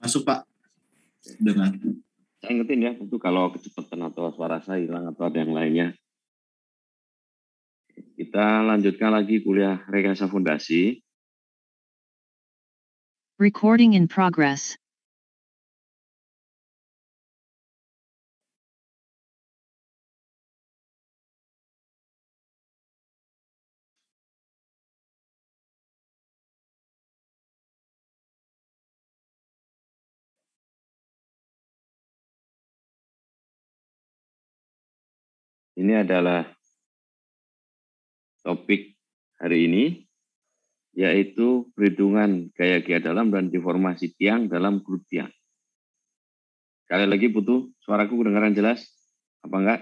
Masuk Pak, dengar. Saya ingetin ya, itu kalau kecepatan atau suara saya hilang atau ada yang lainnya. Kita lanjutkan lagi kuliah rekayasa fondasi. Recording in progress. Ini adalah topik hari ini, yaitu perhitungan gaya dalam dan deformasi tiang dalam grup tiang. Sekali lagi Putu, suaraku kedengaran jelas? Apa enggak?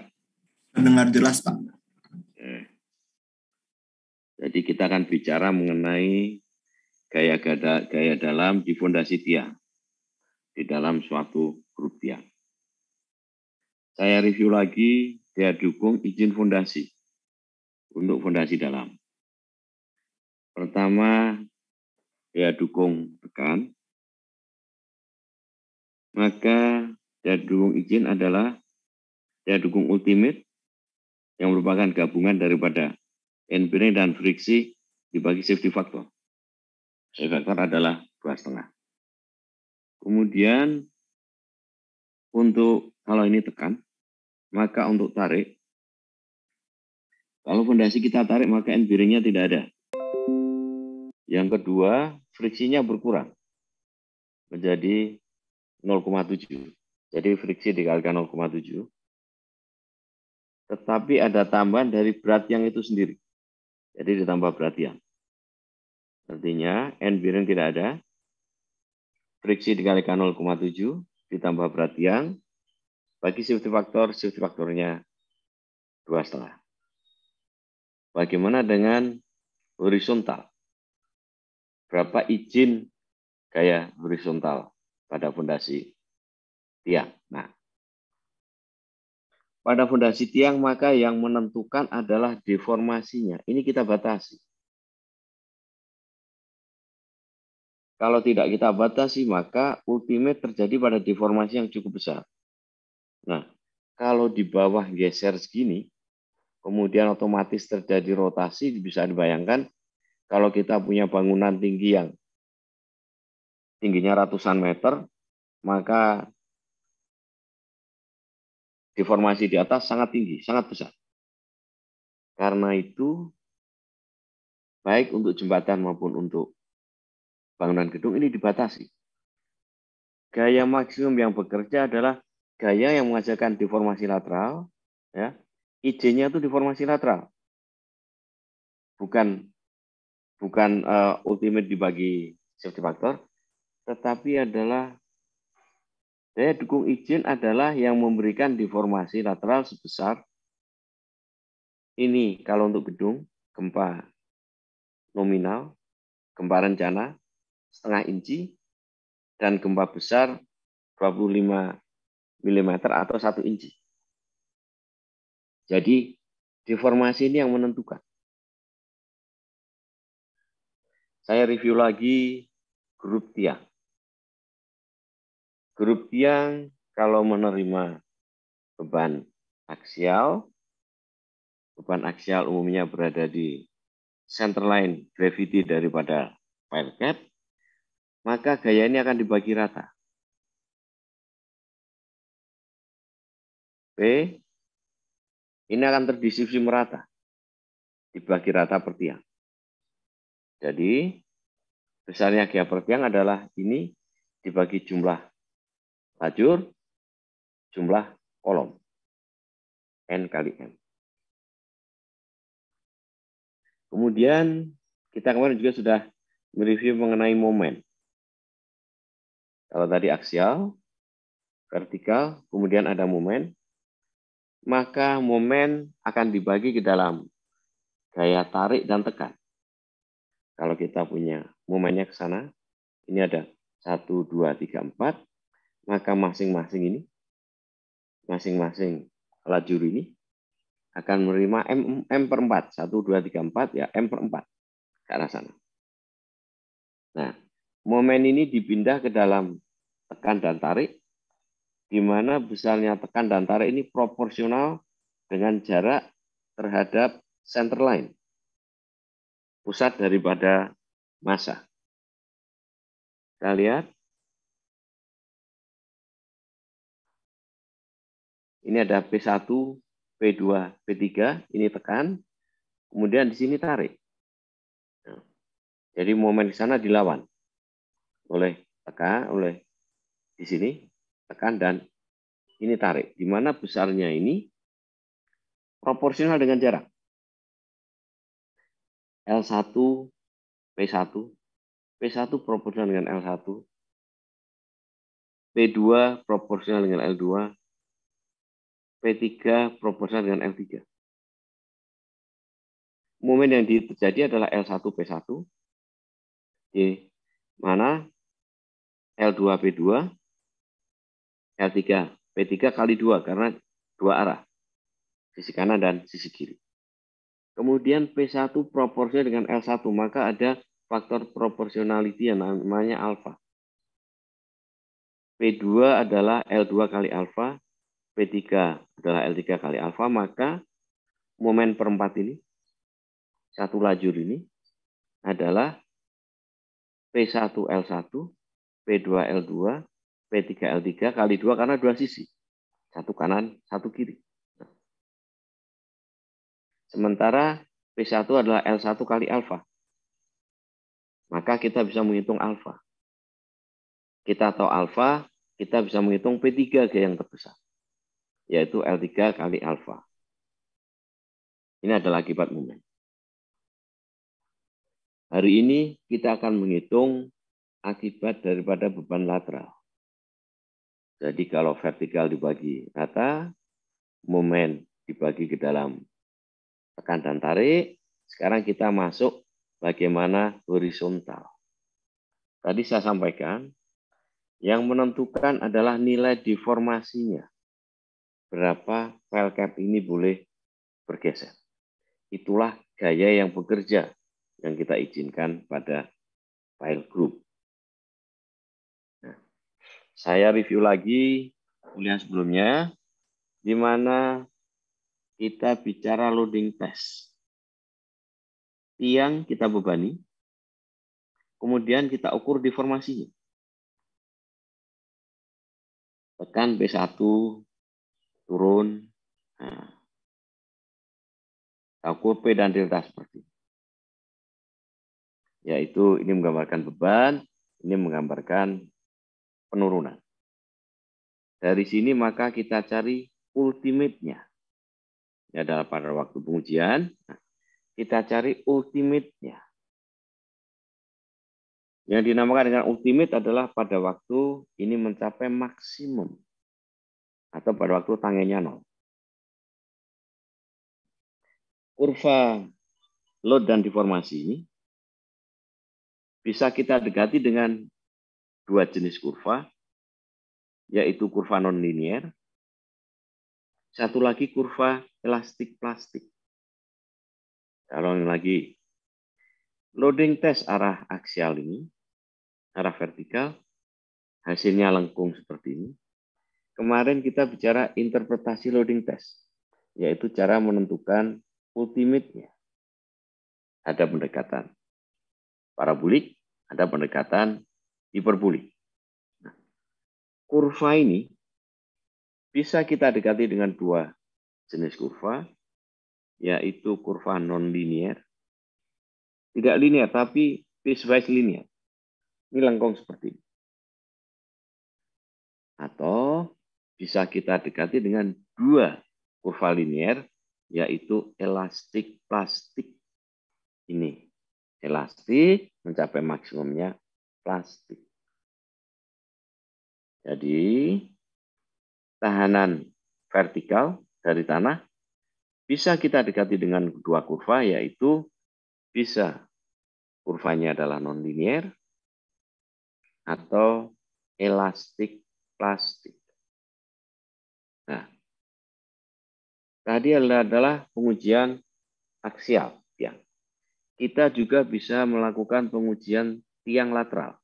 Mendengar jelas Pak. Oke. Jadi kita akan bicara mengenai gaya dalam di fondasi tiang, di dalam suatu grup tiang. Saya review lagi daya dukung izin fondasi untuk fondasi dalam. Pertama, daya dukung tekan. Maka daya dukung izin adalah daya dukung ultimate yang merupakan gabungan daripada end bearing dan friksi dibagi safety factor. Safety factor adalah 2,5. Kemudian untuk kalau ini tekan, maka untuk tarik, kalau fondasi kita tarik maka end bearingnya tidak ada. Yang kedua, friksinya berkurang menjadi 0,7. Jadi friksi dikalikan 0,7. Tetapi ada tambahan dari berat yang itu sendiri. Jadi ditambah berat yang. Artinya end bearing tidak ada. Friksi dikalikan 0,7 ditambah berat yang. Bagi safety faktornya 2,5. Bagaimana dengan horizontal? Berapa izin gaya horizontal pada fondasi tiang? Nah, pada fondasi tiang maka yang menentukan adalah deformasinya. Ini kita batasi. Kalau tidak kita batasi maka ultimate terjadi pada deformasi yang cukup besar. Nah, kalau di bawah geser segini, kemudian otomatis terjadi rotasi, bisa dibayangkan kalau kita punya bangunan tinggi yang tingginya ratusan meter, maka deformasi di atas sangat tinggi, sangat besar. Karena itu, baik untuk jembatan maupun untuk bangunan gedung ini dibatasi. Gaya maksimum yang bekerja adalah gaya yang menghasilkan deformasi lateral, ya. IJ-nya itu deformasi lateral. Bukan ultimate dibagi safety factor, tetapi adalah daya dukung izin adalah yang memberikan deformasi lateral sebesar ini kalau untuk gedung, gempa nominal, gempa rencana setengah inci, dan gempa besar 25 mm atau 1 inci. Jadi deformasi ini yang menentukan. Saya review lagi grup tiang. Grup tiang kalau menerima beban aksial umumnya berada di center line gravity daripada pile cap, maka gaya ini akan dibagi rata. P ini akan terdistribusi merata, dibagi rata per tiang. Jadi besarnya gaya per tiang adalah ini dibagi jumlah lajur, jumlah kolom, N kali M. Kemudian kita kemarin juga sudah mereview mengenai momen. Kalau tadi aksial, vertikal, kemudian ada momen, maka momen akan dibagi ke dalam gaya tarik dan tekan. Kalau kita punya momennya ke sana, ini ada 1, 2, 3, 4, maka masing-masing lajur ini akan menerima M per 4, 1, 2, 3, 4, ya M per 4 ke arah sana. Nah, momen ini dipindah ke dalam tekan dan tarik, di mana besarnya tekan dan tarik ini proporsional dengan jarak terhadap center line, pusat daripada massa. Kita lihat. Ini ada P1, P2, P3, ini tekan, kemudian di sini tarik. Nah, jadi momen di sana dilawan oleh tekan, oleh di sini tekan dan ini tarik. Di mana besarnya ini proporsional dengan jarak. L1, P1, P1 proporsional dengan L1, P2 proporsional dengan L2, P3 proporsional dengan L3. Momen yang terjadi adalah L1 P1, di mana L2 P2, L3 P3 kali 2 karena dua arah, sisi kanan dan sisi kiri. Kemudian P1 proporsional dengan L1, maka ada faktor proportionality yang namanya alfa. P2 adalah L2 kali alfa, P3 adalah L3 kali alfa, maka momen perempat ini, satu lajur ini, adalah P1 L1, P2 L2, P3 L3 kali 2 karena dua sisi. Satu kanan, satu kiri. Sementara P1 adalah L1 kali alfa. Maka kita bisa menghitung alfa. Kita tahu alfa, kita bisa menghitung P3 yang terbesar, yaitu L3 kali alfa. Ini adalah akibat momen. Hari ini kita akan menghitung akibat daripada beban lateral. Jadi kalau vertikal dibagi rata, momen dibagi ke dalam tekan dan tarik. Sekarang kita masuk bagaimana horizontal. Tadi saya sampaikan, yang menentukan adalah nilai deformasinya. Berapa file cap ini boleh bergeser. Itulah gaya yang bekerja yang kita izinkan pada file group. Nah, saya review lagi kuliah sebelumnya, di mana kita bicara loading test. Tiang kita bebani, kemudian kita ukur deformasinya. Tekan B1, turun. Nah, ukur P dan delta seperti ini. Yaitu ini menggambarkan beban, ini menggambarkan penurunan. Dari sini maka kita cari ultimate-nya. Ini adalah pada waktu pengujian. Nah, kita cari ultimate-nya. Yang dinamakan dengan ultimate adalah pada waktu ini mencapai maksimum. Atau pada waktu tangenya 0. Kurva load dan deformasi bisa kita dekati dengan dua jenis kurva, yaitu kurva non-linear, satu lagi kurva elastik plastik. Kalau lagi loading test arah aksial ini, arah vertikal, hasilnya lengkung seperti ini. Kemarin kita bicara interpretasi loading test, yaitu cara menentukan ultimate-nya. Ada pendekatan parabolik, ada pendekatan hiperbolik. Nah, kurva ini bisa kita dekati dengan dua jenis kurva, yaitu kurva non-linear, tidak linear tapi piecewise linear. Ini lengkung seperti ini. Atau bisa kita dekati dengan dua kurva linear, yaitu elastik plastik. Ini elastik mencapai maksimumnya plastik. Jadi tahanan vertikal dari tanah bisa kita dekati dengan dua kurva, yaitu bisa kurvanya adalah non-linear atau elastik plastik. Nah, tadi adalah pengujian aksial tiang. Kita juga bisa melakukan pengujian tiang lateral.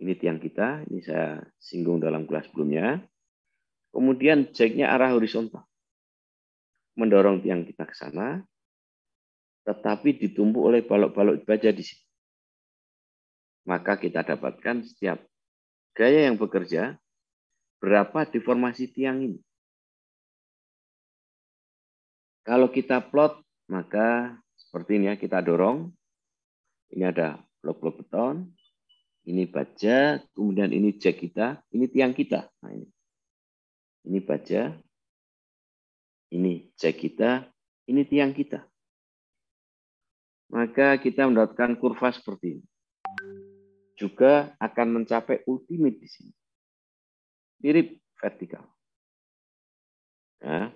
Ini tiang kita, ini saya singgung dalam kelas sebelumnya. Kemudian jacknya arah horizontal, mendorong tiang kita ke sana, tetapi ditumpuk oleh balok-balok baja di sini. Maka kita dapatkan setiap gaya yang bekerja, berapa deformasi tiang ini. Kalau kita plot, maka seperti ini ya, kita dorong. Ini ada blok-blok beton, ini baja, kemudian ini jack kita, ini tiang kita. Nah, ini baja, ini jack kita, ini tiang kita. Maka kita mendapatkan kurva seperti ini. Juga akan mencapai ultimate di sini. Mirip vertikal. Nah,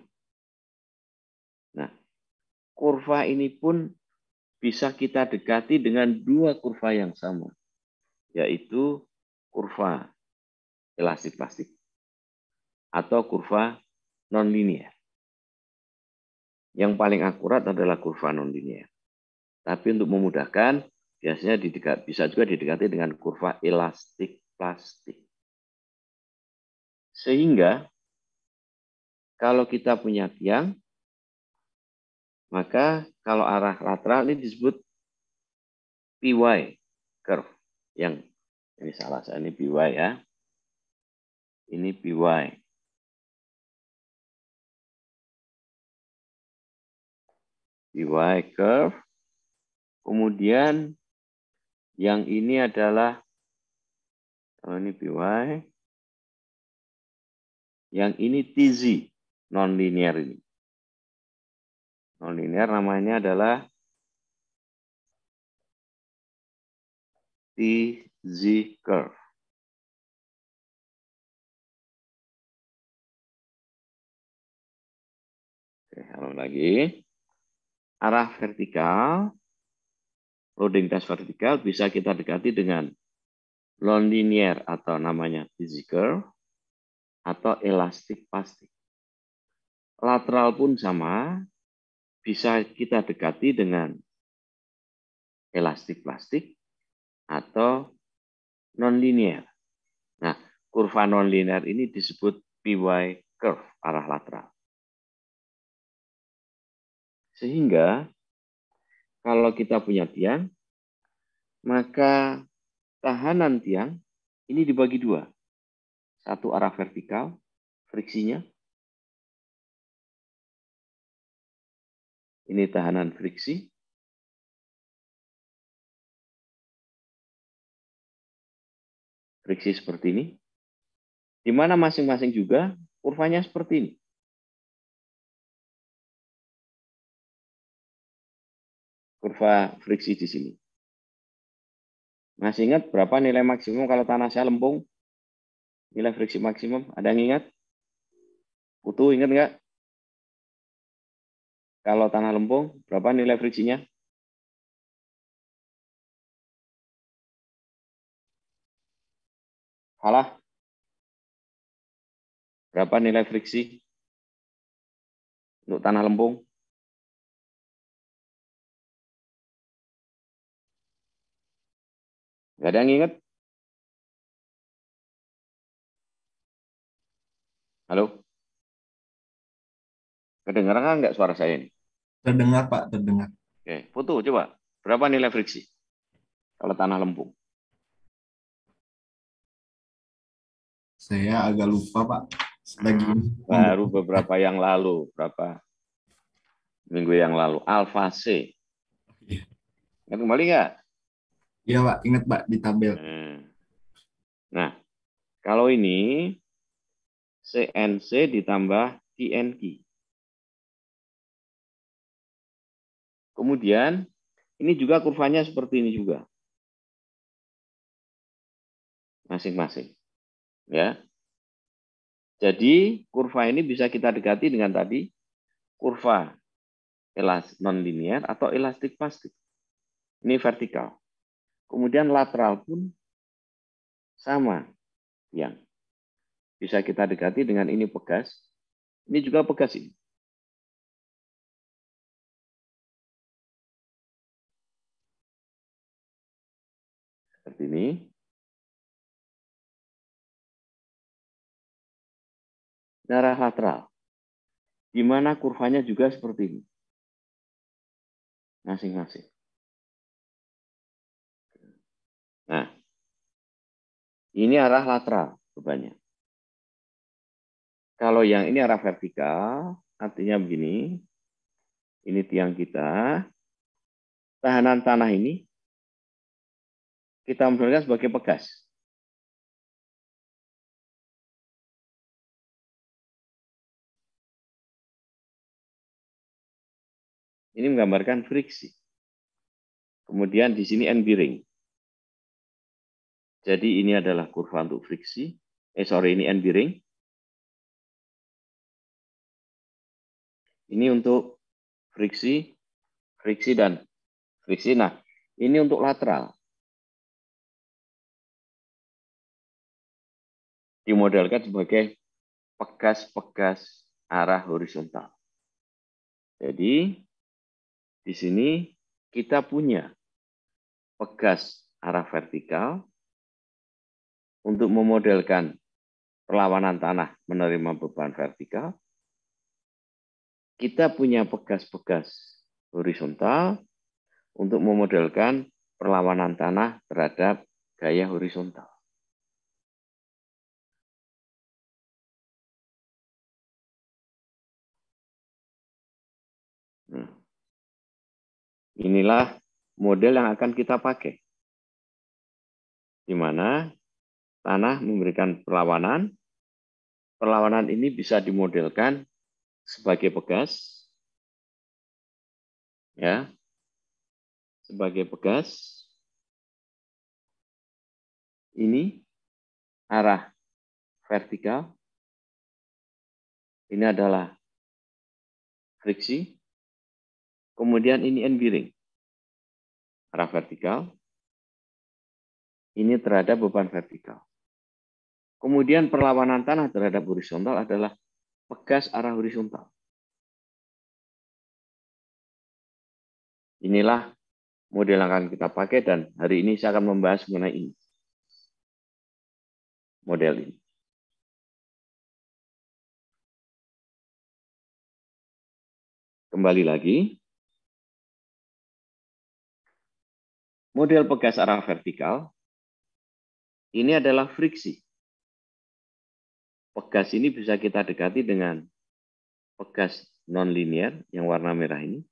kurva ini pun bisa kita dekati dengan dua kurva yang sama, yaitu kurva elastik plastik atau kurva nonlinear. Yang paling akurat adalah kurva nonlinear. Tapi untuk memudahkan, biasanya bisa juga didekati dengan kurva elastik plastik. Sehingga kalau kita punya tiang, maka kalau arah lateral ini disebut PY curve. Yang ini salah saya, ini PY ya. Ini PY. PY curve. Kemudian yang ini adalah, kalau ini PY, yang ini TZ, non-linear ini. Non-linear namanya adalah TZ curve. Oke, halo lagi. Arah vertikal, loading test vertikal bisa kita dekati dengan non-linear atau namanya TZ curve atau elastik plastik. Lateral pun sama, bisa kita dekati dengan elastik plastik atau non-linear. Nah, kurva non-linear ini disebut PY curve, arah lateral. Sehingga kalau kita punya tiang, maka tahanan tiang ini dibagi dua. Satu arah vertikal, friksinya. Ini tahanan friksi. Friksi seperti ini. Di mana masing-masing juga kurvanya seperti ini. Kurva friksi di sini. Masih ingat berapa nilai maksimum kalau tanah saya lempung? Nilai friksi maksimum, ada yang ingat? Utuh ingat nggak? Kalau tanah lempung, berapa nilai friksinya? Halah. Berapa nilai friksi untuk tanah lempung? Nggak ada yang ingat? Halo? Kedengaran kan nggak suara saya ini? Terdengar, Pak, terdengar. Oke, Putu coba. Berapa nilai friksi kalau tanah lempung? Saya agak lupa, Pak. Lagi Baru beberapa yang lalu, berapa minggu yang lalu. Alfa C. Iya. Ingat kembali nggak? Iya, Pak. Ingat, Pak, di tabel. Nah, kalau ini CNC ditambah TNQ. Kemudian ini juga kurvanya seperti ini juga. Masing-masing. Ya. Jadi kurva ini bisa kita dekati dengan tadi kurva non-linear atau elastik plastik. Ini vertikal. Kemudian lateral pun sama. Yang bisa kita dekati dengan ini pegas. Ini juga pegas ini. Seperti ini. arah lateral, di mana kurvanya juga seperti ini, masing-masing. Nah, ini arah lateral bebannya. Kalau yang ini arah vertikal, artinya begini, ini tiang kita, tahanan tanah ini kita modelkan sebagai pegas. Ini menggambarkan friksi. Kemudian di sini end bearing. Jadi ini adalah kurva untuk friksi. Ini end bearing. Ini untuk friksi, dan friksi. Nah, ini untuk lateral. Dimodelkan sebagai pegas-pegas arah horizontal. Jadi di sini kita punya pegas arah vertikal untuk memodelkan perlawanan tanah menerima beban vertikal. Kita punya pegas-pegas horizontal untuk memodelkan perlawanan tanah terhadap gaya horizontal. Inilah model yang akan kita pakai, di mana tanah memberikan perlawanan. Perlawanan ini bisa dimodelkan sebagai pegas, ya, sebagai pegas. Ini arah vertikal, ini adalah friksi. Kemudian ini end bearing, arah vertikal. Ini terhadap beban vertikal. Kemudian perlawanan tanah terhadap horizontal adalah pegas arah horizontal. Inilah model yang akan kita pakai dan hari ini saya akan membahas mengenai ini. Model ini. Kembali lagi. Model pegas arah vertikal ini adalah friksi. Pegas ini bisa kita dekati dengan pegas non-linear yang warna merah ini,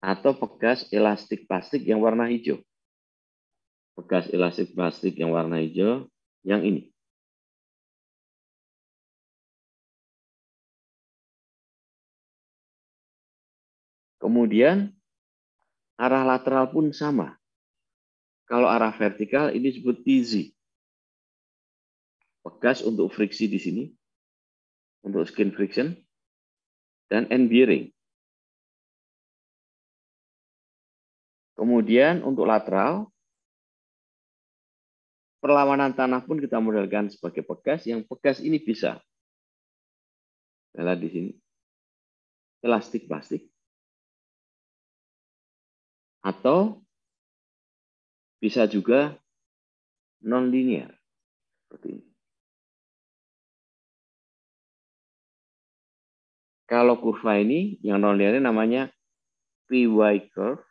atau pegas elastik plastik yang warna hijau. Pegas elastik plastik yang warna hijau yang ini. Kemudian arah lateral pun sama. Kalau arah vertikal ini disebut TZ. Pegas untuk friksi di sini, untuk skin friction, dan end bearing. Kemudian untuk lateral, perlawanan tanah pun kita modelkan sebagai pegas. Yang pegas ini bisa, lihat di sini, elastik plastik, atau bisa juga non-linear seperti ini. Kalau kurva ini yang non-linear namanya PY curve.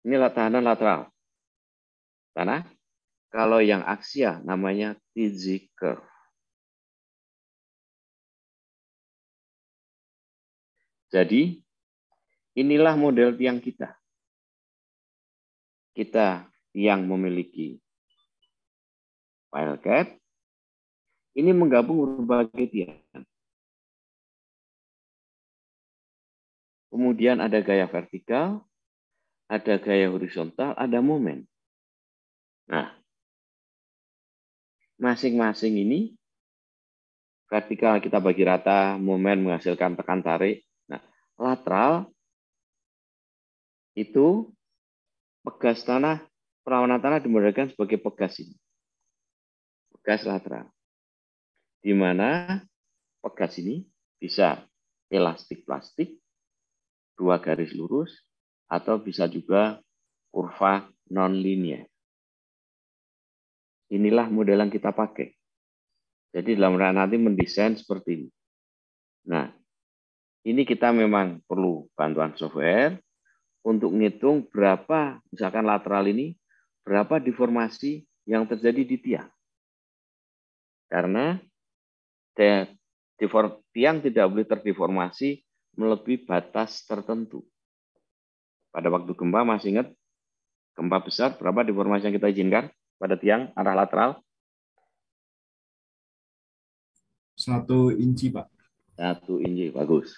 Ini tahanan lateral tanah. Kalau yang aksial namanya TZ curve. Jadi inilah model tiang kita. Kita yang memiliki pile cap, ini menggabung berbagai tiang. Kemudian ada gaya vertikal, ada gaya horizontal, ada momen. Nah, masing-masing ini vertikal kita bagi rata, momen menghasilkan tekan tarik. Nah, lateral itu pegas tanah, perlawanan tanah dimodelkan sebagai pegas ini. Pegas lateral. Di mana pegas ini bisa elastik plastik, 2 garis lurus, atau bisa juga kurva non-linear. inilah model yang kita pakai. Jadi dalam rangka nanti mendesain seperti ini. Nah, ini kita memang perlu bantuan software untuk ngitung berapa, misalkan lateral ini, berapa deformasi yang terjadi di tiang. Karena tiang tidak boleh terdeformasi melebihi batas tertentu. Pada waktu gempa, masih ingat, gempa besar, berapa deformasi yang kita izinkan pada tiang arah lateral? 1 inci, Pak. 1 inci, bagus.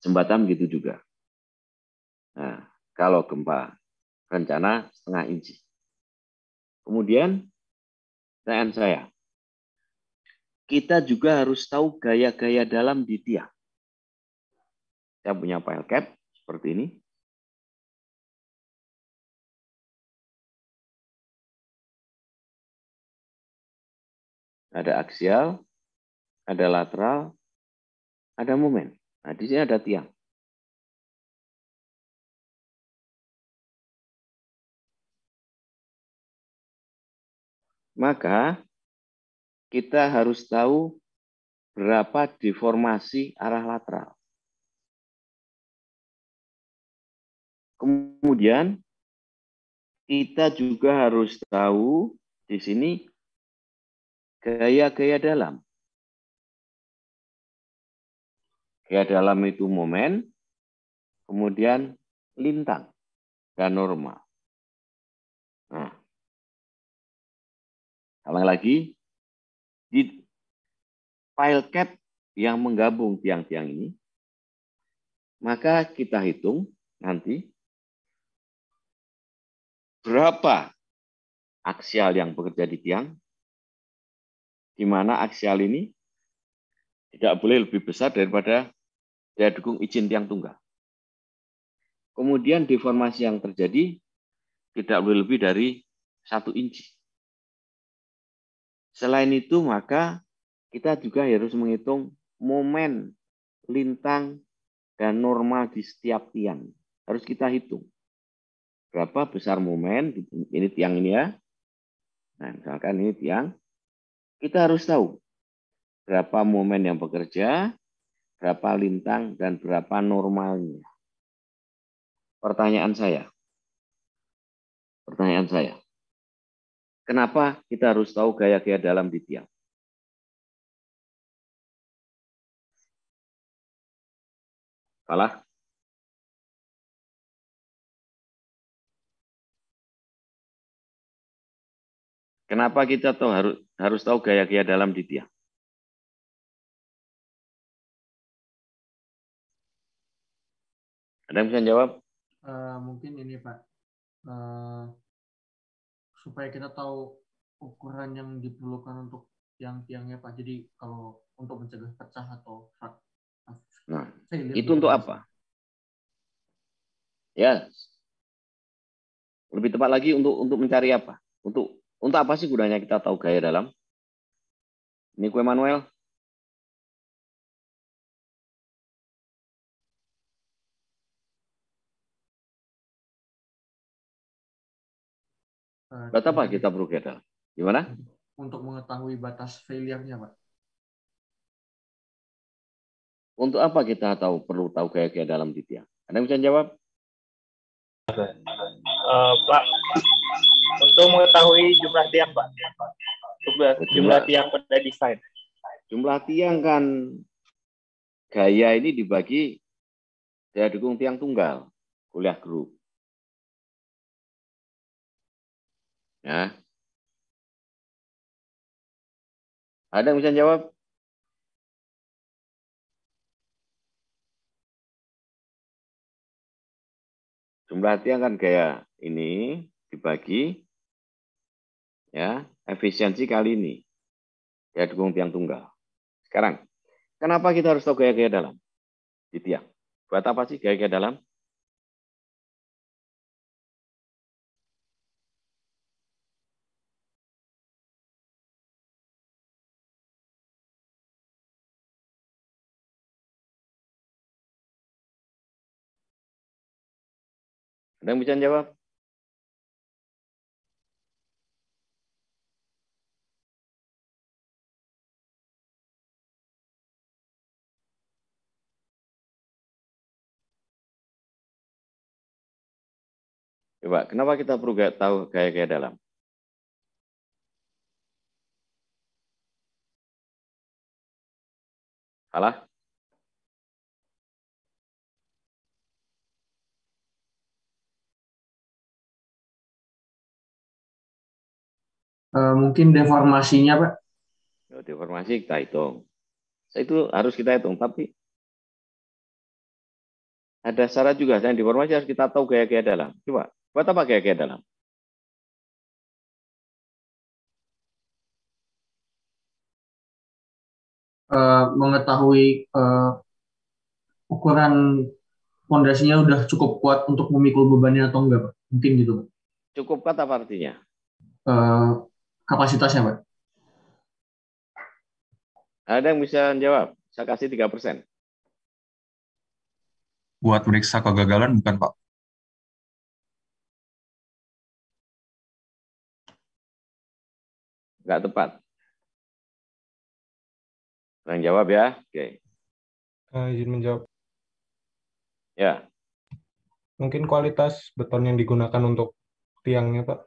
Jembatan begitu juga. Nah, kalau gempa rencana 0,5 inci. Kemudian, pertanyaan saya, kita juga harus tahu gaya-gaya dalam di tiang. Saya punya file cap seperti ini. Ada aksial, ada lateral, ada momen. Nah, di sini ada tiang. Maka kita harus tahu berapa deformasi arah lateral. Kemudian kita juga harus tahu di sini gaya-gaya dalam. Gaya dalam itu momen, kemudian lintang dan normal. Nah, ulang lagi, di file cap yang menggabung tiang-tiang ini, maka kita hitung nanti berapa aksial yang bekerja di tiang, di mana aksial ini tidak boleh lebih besar daripada daya dukung izin tiang tunggal. Kemudian deformasi yang terjadi tidak boleh lebih dari 1 inci. Selain itu, maka kita juga harus menghitung momen, lintang, dan normal di setiap tiang. Harus kita hitung. Berapa besar momen, ini tiang ini ya. Nah, misalkan ini tiang. Kita harus tahu berapa momen yang bekerja, berapa lintang, dan berapa normalnya. Pertanyaan saya, kenapa kita harus tahu gaya-gaya dalam di tiang? Salah? Kenapa kita harus tahu gaya-gaya dalam di tiang? Ada yang bisa jawab? Mungkin ini Pak, supaya kita tahu ukuran yang diperlukan untuk tiang-tiangnya Pak. Jadi kalau untuk mencegah pecah atau Nah, failure itu gitu, untuk Mas. apa? Ya, lebih tepat lagi untuk mencari apa? Untuk apa sih gunanya kita tahu gaya dalam? Ini kue Manuel. Buat apa kita perlu gaya dalam? Gimana? Untuk mengetahui batas failure-nya Pak. Untuk apa kita perlu tahu gaya-gaya dalam di tiang? Ada yang bisa jawab? Pak, untuk mengetahui jumlah tiang, Pak. Jumlah tiang pada desain. Jumlah tiang kan gaya ini dibagi daya dukung tiang tunggal, kuliah grup. Ya. Ada yang bisa jawab? Jumlah tiang kan gaya ini dibagi ya efisiensi kali ini daya dukung tiang tunggal. Sekarang, kenapa kita harus tahu gaya-gaya dalam di tiang? Buat apa sih gaya-gaya dalam? Ada yang bisa jawab? Coba, kenapa kita perlu tahu gaya-gaya dalam? Salah? Mungkin deformasinya, Pak. Deformasi kita hitung. Itu harus kita hitung, tapi ada syarat juga. Yang deformasi harus kita tahu gaya-gaya dalam. Coba, buat apa gaya-gaya dalam? Mengetahui ukuran fondasinya udah cukup kuat untuk memikul bebannya atau enggak, Pak. Mungkin gitu, Pak. Cukup kata apa artinya? Eh, Kapasitasnya, Pak. Ada yang bisa jawab? Saya kasih 3%. Buat meriksa kegagalan bukan, Pak? Nggak tepat. Yang jawab ya. Oke. Izin menjawab. Ya. Mungkin kualitas beton yang digunakan untuk tiangnya, Pak.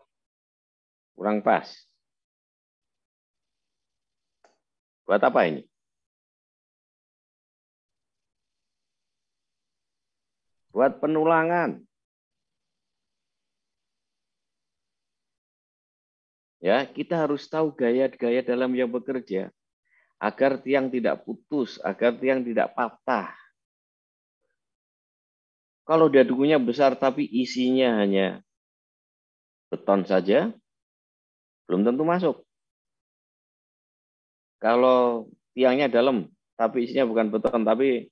Kurang pas. Buat apa ini? Buat penulangan. Ya, kita harus tahu gaya-gaya dalam yang bekerja agar tiang tidak putus, agar tiang tidak patah. Kalau dadukunya besar tapi isinya hanya beton saja, belum tentu masuk. Kalau tiangnya dalam tapi isinya bukan beton, tapi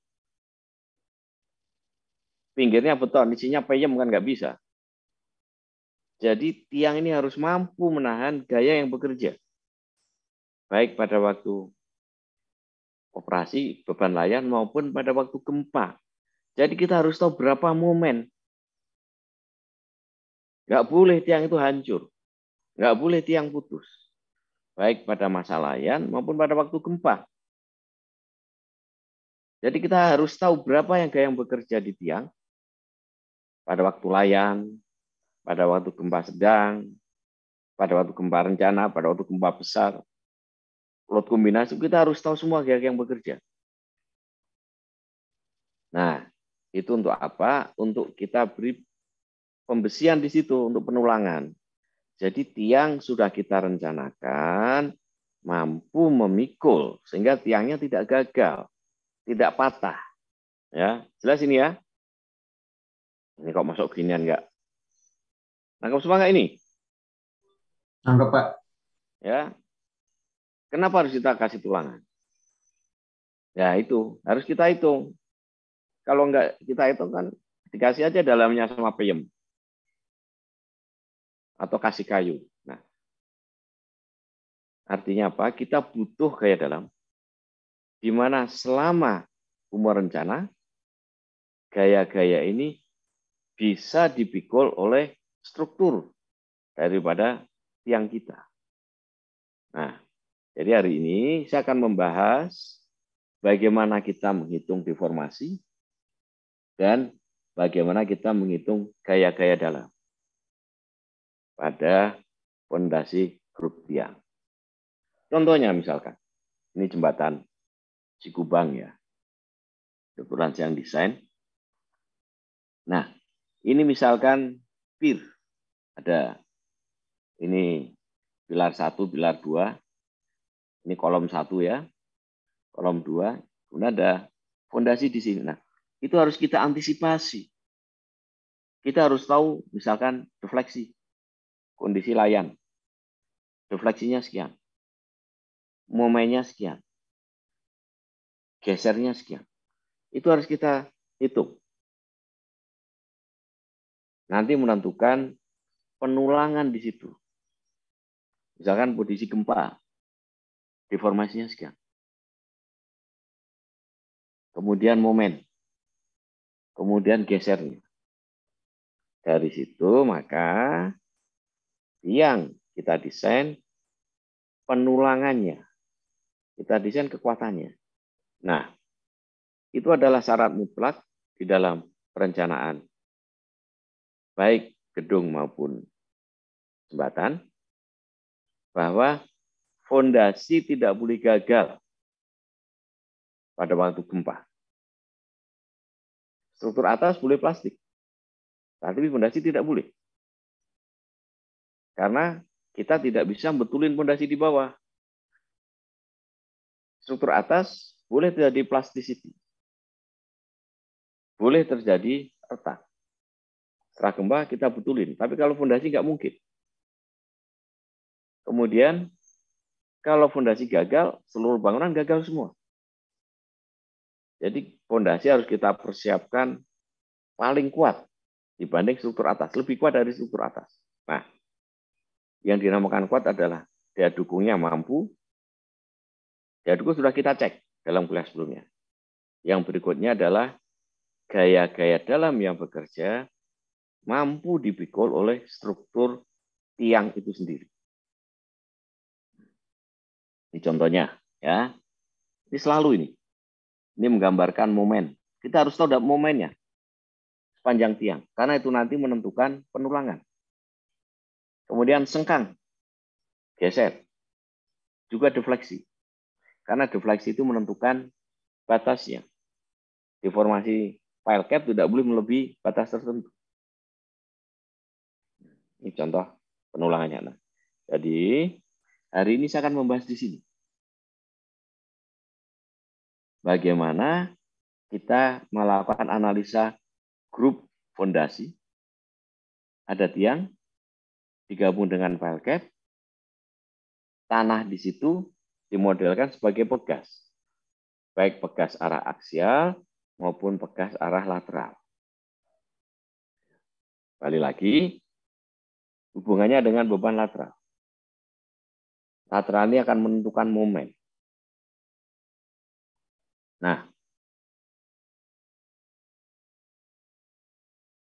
pinggirnya beton, isinya peyem kan nggak bisa. Jadi tiang ini harus mampu menahan gaya yang bekerja. Baik pada waktu operasi beban layan maupun pada waktu gempa. Jadi kita harus tahu berapa momen. Nggak boleh tiang itu hancur. Nggak boleh tiang putus. Baik pada masa layan maupun pada waktu gempa. Jadi kita harus tahu berapa yang gaya yang bekerja di tiang. Pada waktu layan, pada waktu gempa sedang, pada waktu gempa rencana, pada waktu gempa besar. Load kombinasi kita harus tahu semua gaya yang bekerja. Nah, itu untuk apa? Untuk kita beri pembesian di situ untuk penulangan. Jadi tiang sudah kita rencanakan mampu memikul sehingga tiangnya tidak gagal, tidak patah. Ya, jelas ini ya. Ini kok masuk ginian enggak? Nangkap semua enggak ini? Nangkep, Pak. Ya. Kenapa harus kita kasih tulangan? Ya itu, harus kita hitung. Kalau enggak kita hitung kan dikasih aja dalamnya sama peyem. Atau kasih kayu. Nah, artinya apa? Kita butuh gaya dalam. Di mana selama umur rencana, gaya-gaya ini bisa dipikul oleh struktur daripada tiang kita. Nah, jadi hari ini saya akan membahas bagaimana kita menghitung deformasi dan bagaimana kita menghitung gaya-gaya dalam pada fondasi grup tiang. Contohnya misalkan, ini jembatan Cikubang ya, kebetulan yang desain. Nah, ini misalkan pier, ada ini pilar 1, pilar 2, ini kolom 1 ya, kolom 2, kemudian ada fondasi di sini. Nah, itu harus kita antisipasi. Kita harus tahu misalkan defleksi, kondisi layan, defleksinya sekian, momennya sekian, gesernya sekian. Itu harus kita hitung. Nanti menentukan penulangan di situ. Misalkan posisi gempa, deformasinya sekian. Kemudian momen, kemudian gesernya. Dari situ maka yang kita desain penulangannya, kita desain kekuatannya. Nah, itu adalah syarat mutlak di dalam perencanaan. Baik gedung maupun jembatan, bahwa fondasi tidak boleh gagal pada waktu gempa. Struktur atas boleh plastik, tapi fondasi tidak boleh. Karena kita tidak bisa betulin fondasi di bawah. Struktur atas boleh terjadi plasticity, boleh terjadi retak. Setelah gempa kita betulin, tapi kalau fondasi nggak mungkin. Kemudian kalau fondasi gagal, seluruh bangunan gagal semua. Jadi fondasi harus kita persiapkan paling kuat dibanding struktur atas, lebih kuat dari struktur atas. Nah, yang dinamakan kuat adalah daya dukungnya mampu. Daya dukung sudah kita cek dalam kuliah sebelumnya. Yang berikutnya adalah gaya-gaya dalam yang bekerja mampu dipikul oleh struktur tiang itu sendiri. Ini contohnya, ya. Ini selalu ini. Ini menggambarkan momen. Kita harus tahu momennya sepanjang tiang, karena itu nanti menentukan penulangan. Kemudian sengkang, geser, juga defleksi. Karena defleksi itu menentukan batasnya. Deformasi file cap tidak boleh melebihi batas tertentu. Ini contoh penulangannya. Nah, jadi hari ini saya akan membahas di sini. Bagaimana kita melakukan analisa grup fondasi. Ada tiang, digabung dengan file cap, tanah di situ dimodelkan sebagai pegas. Baik pegas arah aksial maupun pegas arah lateral. Kembali lagi, hubungannya dengan beban lateral. Lateral ini akan menentukan momen. Nah,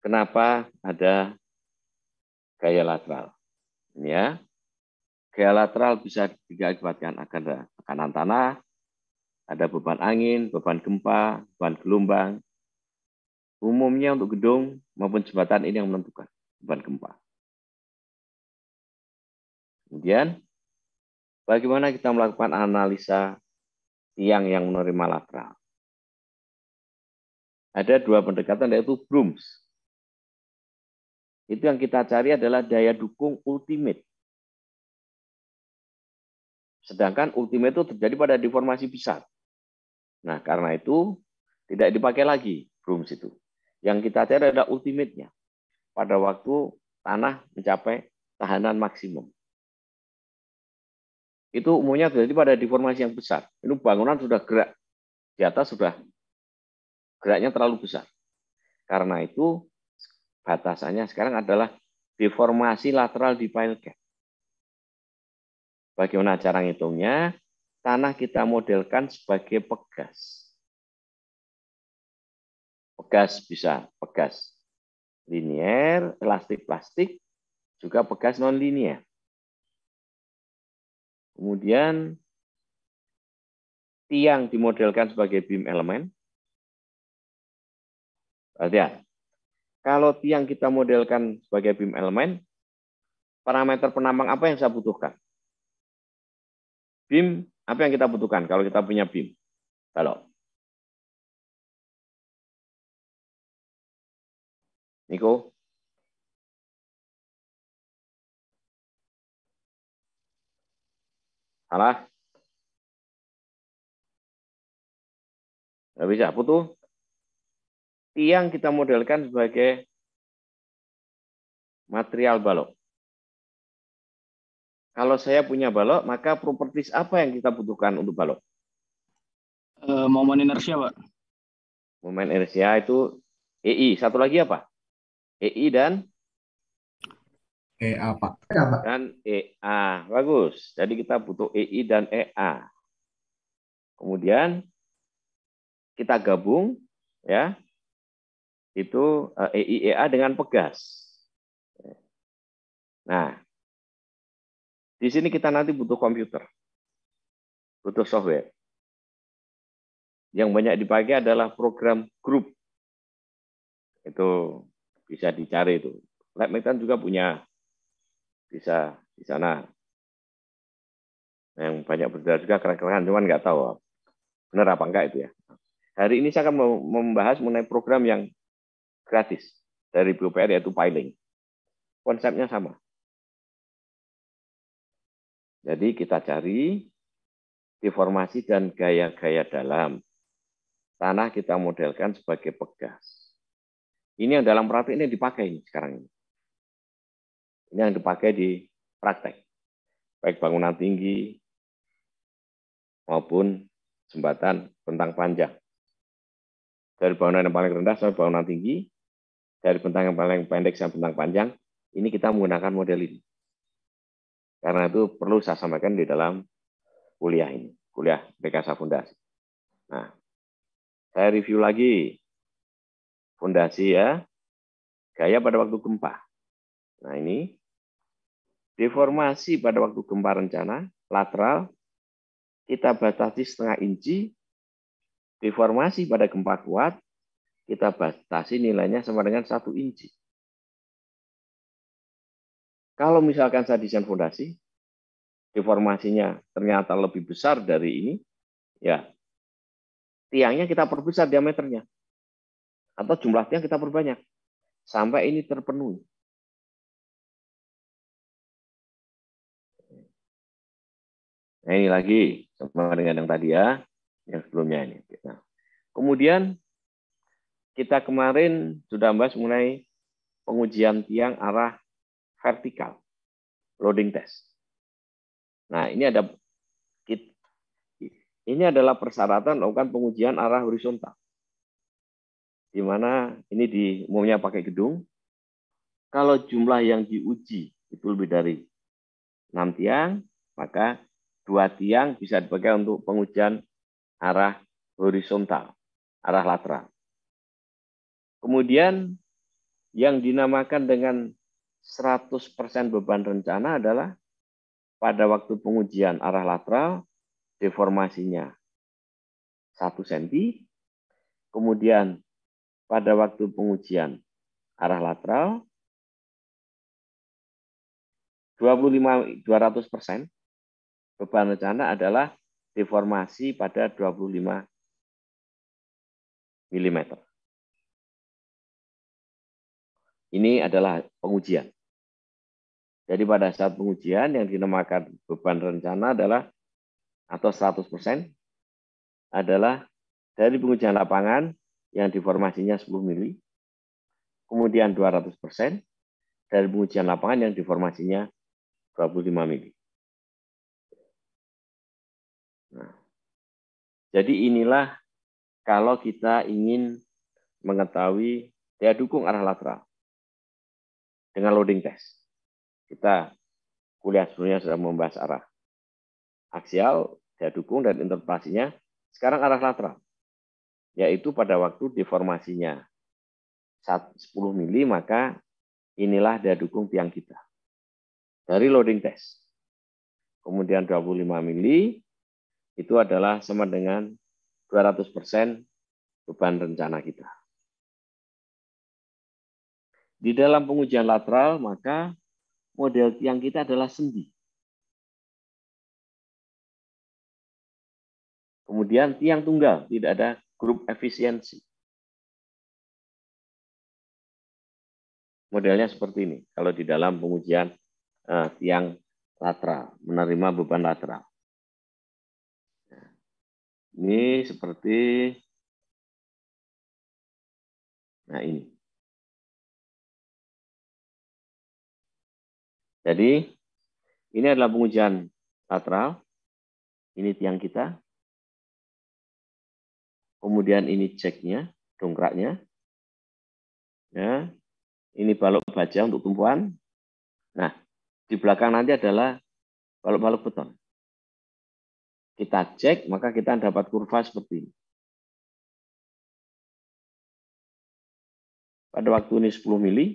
kenapa ada gaya lateral? Ya, gaya lateral bisa diakibatkan ada tekanan tanah, ada beban angin, beban gempa, beban gelombang. Umumnya untuk gedung maupun jembatan ini yang menentukan beban gempa. Kemudian, bagaimana kita melakukan analisa tiang yang menerima lateral? Ada dua pendekatan, yaitu Brooms. Itu yang kita cari adalah daya dukung ultimate. Sedangkan ultimate itu terjadi pada deformasi besar. Nah, karena itu tidak dipakai lagi Brooms itu. Yang kita cari adalah ultimate-nya. Pada waktu tanah mencapai tahanan maksimum. Itu umumnya terjadi pada deformasi yang besar. Ini bangunan sudah gerak. Di atas sudah geraknya terlalu besar. Karena itu batasannya sekarang adalah deformasi lateral di pile cap. Bagaimana cara ngitungnya? Tanah kita modelkan sebagai pegas. Pegas bisa pegas linier, elastik plastik, juga pegas non-linier. Kemudian tiang dimodelkan sebagai beam element. Perhatian, kalau tiang kita modelkan sebagai beam element, parameter penambang apa yang saya butuhkan? Beam, apa yang kita butuhkan kalau kita punya beam? Kalau Niko? Salah? Nggak bisa, butuh. Tiang kita modelkan sebagai material balok. Kalau saya punya balok, maka properties apa yang kita butuhkan untuk balok? Momen inersia, Pak. Momen inersia itu EI. Satu lagi apa? EI dan EA, Pak. dan EA. Bagus. Jadi kita butuh EI dan EA. Kemudian kita gabung, ya, itu EI EA dengan pegas. Nah, di sini kita nanti butuh komputer, butuh software. Yang banyak dipakai adalah program grup. Itu bisa dicari itu. Lab Medan juga punya, bisa di sana. Yang banyak berdarah juga keren-keren, cuman nggak tahu benar apa enggak itu ya. Hari ini saya akan membahas mengenai program yang gratis dari BUPR, yaitu piling. Konsepnya sama. Jadi kita cari deformasi dan gaya-gaya dalam. Tanah kita modelkan sebagai pegas. Ini yang dalam praktek ini dipakai sekarang ini. Ini yang dipakai di praktek. Baik bangunan tinggi maupun jembatan bentang panjang. Dari bangunan yang paling rendah sampai bangunan tinggi, dari bentang yang paling pendek sampai bentang panjang, ini kita menggunakan model ini. Karena itu perlu saya sampaikan di dalam kuliah ini, kuliah rekayasa fondasi. Nah, saya review lagi fondasi ya, gaya pada waktu gempa. Nah ini, deformasi pada waktu gempa rencana, lateral, kita batasi 0,5 inci, deformasi pada gempa kuat, kita batasi nilainya sama dengan 1 inci. Kalau misalkan saya desain fondasi, deformasinya ternyata lebih besar dari ini, ya tiangnya kita perbesar diameternya. Atau jumlah tiang kita perbanyak. Sampai ini terpenuhi. Nah ini lagi, sama dengan yang tadi ya, yang sebelumnya ini. Nah, kemudian kita kemarin sudah bahas mengenai pengujian tiang arah vertikal, loading test. Nah ini adalah persyaratan melakukan pengujian arah horizontal. Di mana ini umumnya pakai gedung. Kalau jumlah yang diuji itu lebih dari 6 tiang, maka 2 tiang bisa dipakai untuk pengujian arah horizontal, arah lateral. Kemudian yang dinamakan dengan 100% beban rencana adalah pada waktu pengujian arah lateral, deformasinya 1 cm, kemudian pada waktu pengujian arah lateral 200% beban rencana adalah deformasi pada 25 mm. Ini adalah pengujian. Jadi pada saat pengujian yang dinamakan beban rencana adalah atau 100% adalah dari pengujian lapangan yang deformasinya 10 mm, kemudian 200% dari pengujian lapangan yang deformasinya 25 mm. Nah, jadi inilah kalau kita ingin mengetahui daya dukung arah lateral dengan loading test. Kita kuliah sebelumnya sudah membahas arah aksial, daya dukung, dan interpretasinya. Sekarang arah lateral, yaitu pada waktu deformasinya 10 mm, maka inilah daya dukung tiang kita. Dari loading test. Kemudian 25 mm, itu adalah sama dengan 200% beban rencana kita. Di dalam pengujian lateral, maka model tiang kita adalah sendi. Kemudian tiang tunggal, tidak ada grup efisiensi. Modelnya seperti ini, kalau di dalam pengujian tiang lateral, menerima beban lateral. Ini seperti, nah ini. Jadi, ini adalah pengujian lateral, ini tiang kita. Kemudian ini ceknya, dongkraknya. Ya, ini balok baja untuk tumpuan. Nah, di belakang nanti adalah balok-balok beton. Kita cek, maka kita dapat kurva seperti ini. Pada waktu ini 10 mili,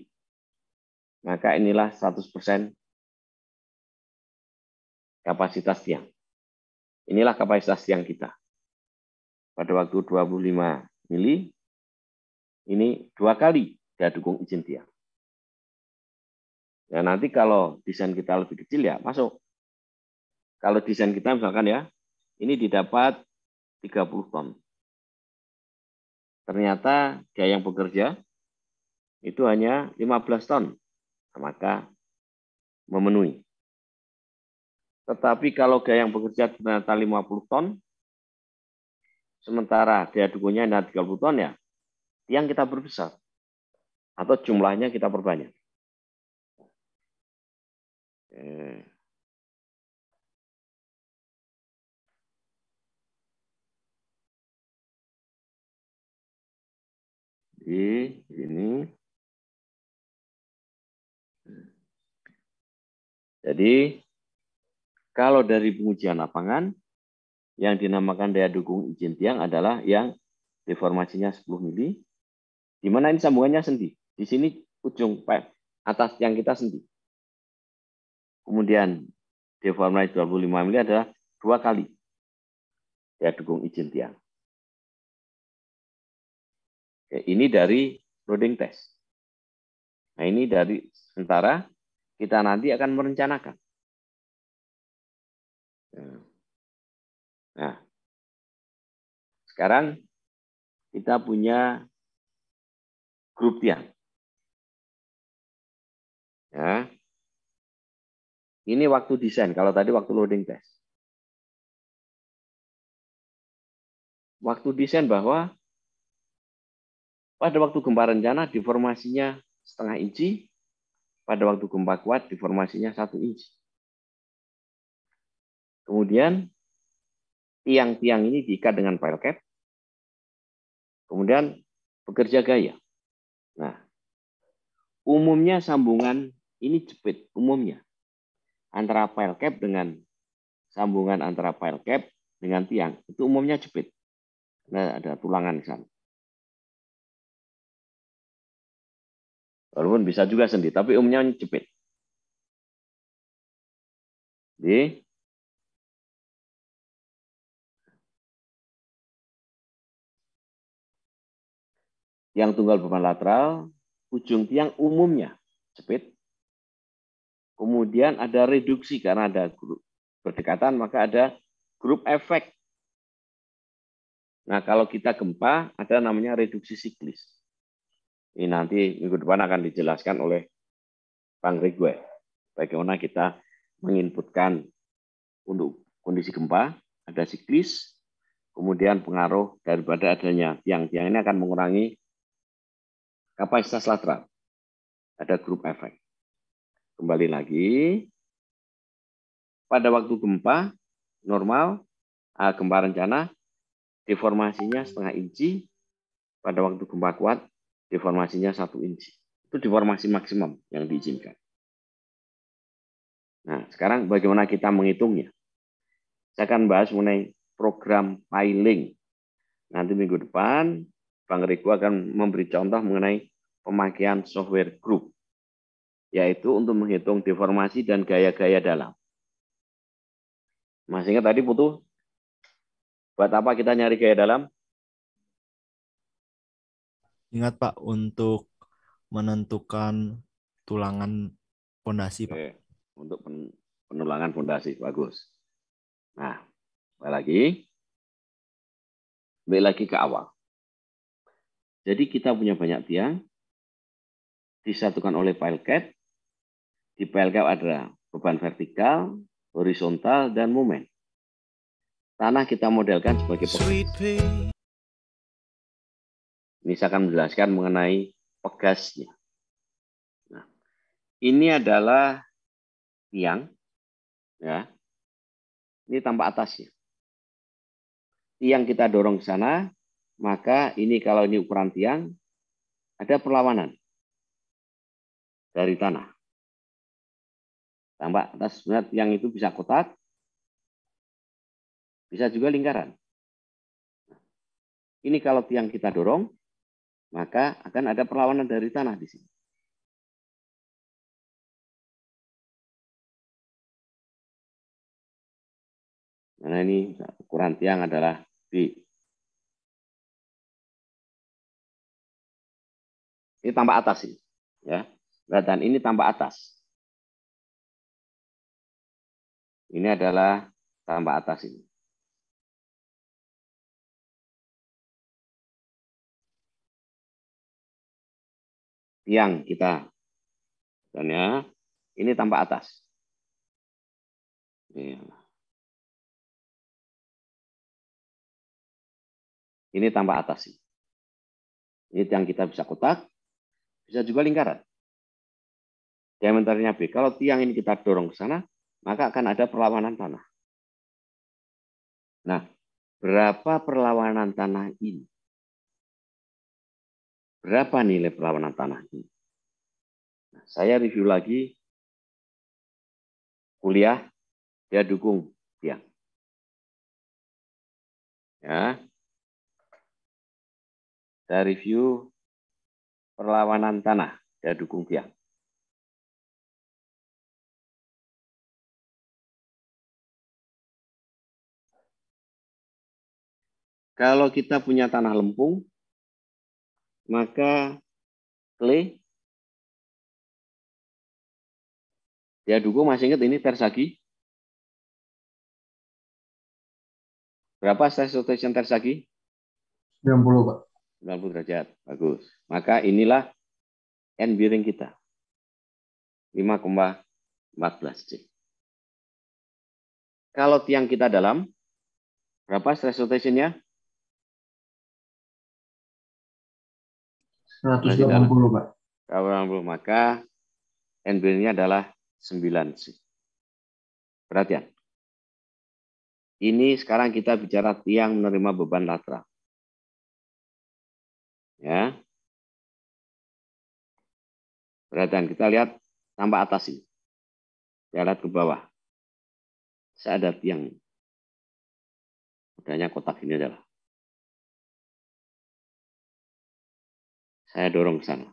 maka inilah 100% kapasitas tiang. Inilah kapasitas tiang kita. Pada waktu 25 mili, ini 2 kali daya dukung izin tiang. Ya, nanti kalau desain kita lebih kecil ya masuk. Kalau desain kita misalkan ya, ini didapat 30 ton. Ternyata gaya yang bekerja itu hanya 15 ton. Maka memenuhi. Tetapi kalau gaya yang bekerja ternyata 50 ton, sementara daya dukungnya hanya 30 ton ya, tiang kita perbesar. Atau jumlahnya kita perbanyak. Di ini. Jadi kalau dari pengujian lapangan yang dinamakan daya dukung izin tiang adalah yang deformasinya 10 mili, di mana ini sambungannya sendi. Di sini ujung atas tiang kita sendi. Kemudian deformasi 25 mili adalah 2 kali daya dukung izin tiang. Oke, ini dari loading test. Nah, ini dari sementara kita nanti akan merencanakan. Nah, sekarang kita punya grup tiang. Ya. Ini waktu desain, kalau tadi waktu loading test. Waktu desain bahwa pada waktu gempa rencana deformasinya setengah inci, pada waktu gempa kuat deformasinya 1 inci. Kemudian tiang-tiang ini diikat dengan pile cap, kemudian bekerja gaya. Nah, umumnya sambungan ini jepit, umumnya antara pile cap dengan sambungan antara pile cap dengan tiang itu umumnya jepit. Nah, ada tulangan di sana. Walaupun bisa juga sendi, tapi umumnya jepit. Jadi, tiang tunggal beban lateral, ujung tiang umumnya jepit. Kemudian ada reduksi karena ada grup berdekatan, maka ada grup efek. Nah, kalau kita gempa, ada namanya reduksi siklis. Ini nanti minggu depan akan dijelaskan oleh Bang Rigue. Bagaimana kita menginputkan untuk kondisi gempa, ada siklis, kemudian pengaruh daripada adanya tiang-tiang ini akan mengurangi kapasitas lateral. Ada grup efek. Kembali lagi, pada waktu gempa normal, gempa rencana, deformasinya setengah inci, pada waktu gempa kuat, deformasinya 1 inci. Itu deformasi maksimum yang diizinkan. Nah, sekarang bagaimana kita menghitungnya? Saya akan bahas mengenai program piling. Nanti minggu depan, Bang Rigo akan memberi contoh mengenai pemakaian software group, yaitu untuk menghitung deformasi dan gaya-gaya dalam. Masih ingat tadi Putu? Buat apa kita nyari gaya dalam? Ingat Pak, untuk menentukan tulangan fondasi Pak. Oke, untuk penulangan fondasi, bagus. Nah, kembali lagi ke awal. Jadi kita punya banyak tiang, disatukan oleh pile cap. Di pile cap ada beban vertikal, horizontal, dan momen. Tanah kita modelkan sebagai pegas. Ini saya akan menjelaskan mengenai pegasnya. Nah, ini adalah tiang, ya. Ini tampak atasnya. Tiang kita dorong ke sana, maka ini kalau ini ukuran tiang, ada perlawanan dari tanah. Tampak atas, sebenarnya tiang itu bisa kotak, bisa juga lingkaran. Ini kalau tiang kita dorong, maka akan ada perlawanan dari tanah di sini. Nah, ini ukuran tiang adalah B. Ini tambah atas ini, ya. Dan ini tambah atas. Ini adalah tambah atas ini. Tiang kita. Dan ya, ini tambah atas. Ini tambah atas. Ini tiang kita bisa kotak, bisa juga lingkaran. Diameternya B. Kalau tiang ini kita dorong ke sana, maka akan ada perlawanan tanah. Nah, berapa perlawanan tanah ini? Berapa nilai perlawanan tanah ini? Nah, saya review lagi kuliah, dia dukung tiang. Ya. Saya review perlawanan tanah, dia dukung tiang. Kalau kita punya tanah lempung, maka clay, dia dukung, masih ingat ini tersagi? Berapa stress rotation tersagi? 90, Pak. 90 derajat, bagus. Maka inilah end bearing kita. 5,14 C. Kalau tiang kita dalam, berapa stress rotation-nya? 180, Pak. 180, maka end bearing-nya adalah 9 C. Perhatian. Ini sekarang kita bicara tiang menerima beban lateral. Ya. Perhatian, kita lihat tambah atas ini. Kita lihat ke bawah. Saya ada tiang. Udahnya kotak ini adalah. Saya dorong ke sana.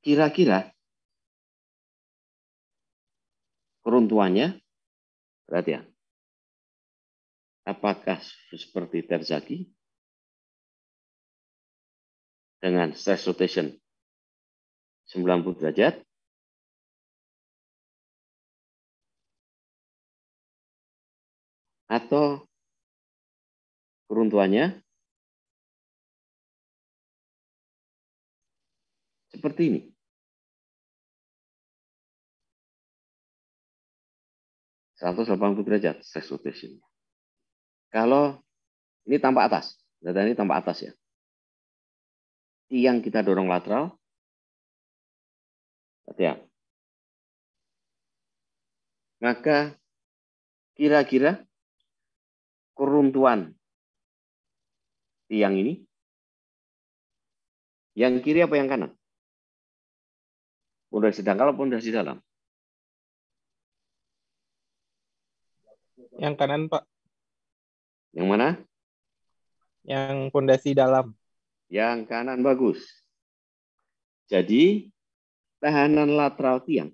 Kira-kira keruntuhannya, perhatian. Apakah seperti terzagi dengan stress rotation 90 derajat? Atau keruntuhannya seperti ini? (180 derajat stress rotation. Kalau ini tambah atas, data ini tambah atas ya. Tiang kita dorong lateral, ya. Maka kira-kira keruntuhan tiang ini, yang kiri apa yang kanan? Pondasi dangkal atau pondasi dalam? Yang kanan, Pak. Yang mana? Yang pondasi dalam. Yang kanan, bagus. Jadi tahanan lateral tiang.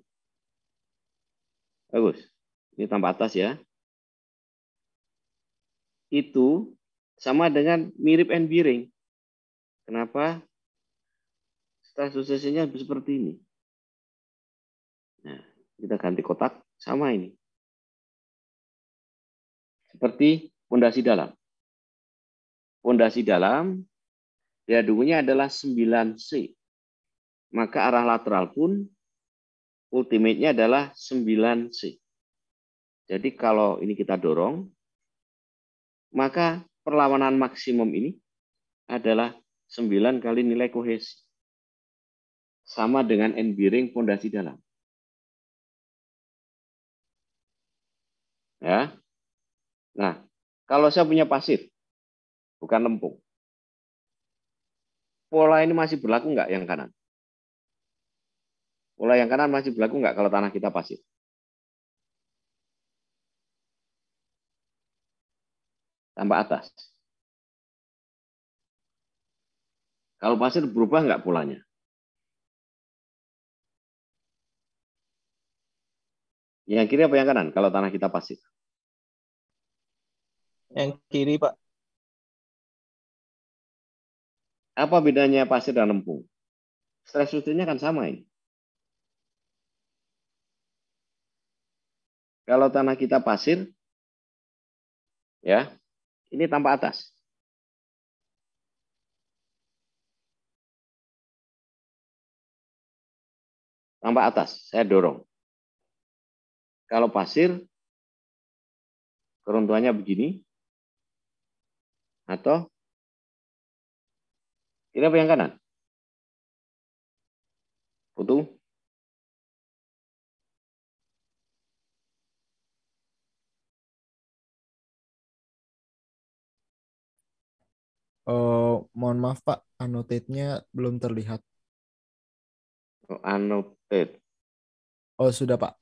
Bagus. Ini tambah atas ya. Itu sama dengan mirip end bearing. Kenapa? Stress rotation-nya seperti ini. Nah, kita ganti kotak sama ini. Seperti pondasi dalam. Pondasi dalam, ya dulunya adalah 9C. Maka arah lateral pun ultimate-nya adalah 9C. Jadi kalau ini kita dorong, maka perlawanan maksimum ini adalah 9 kali nilai kohesi. Sama dengan end bearing pondasi dalam. Ya. Nah, kalau saya punya pasir, bukan lempung, pola ini masih berlaku nggak yang kanan? Pola yang kanan masih berlaku nggak kalau tanah kita pasir? Tambah atas. Kalau pasir berubah nggak polanya? Yang kiri apa yang kanan kalau tanah kita pasir? Yang kiri, Pak. Apa bedanya pasir dan lempung? Stress rotation-nya kan sama ini. Kalau tanah kita pasir, ya, ini tampak atas. Tampak atas, saya dorong. Kalau pasir, keruntuhannya begini, atau ini apa yang kanan? Putu. Mohon maaf Pak, annotate-nya belum terlihat. Annotate. Oh sudah Pak.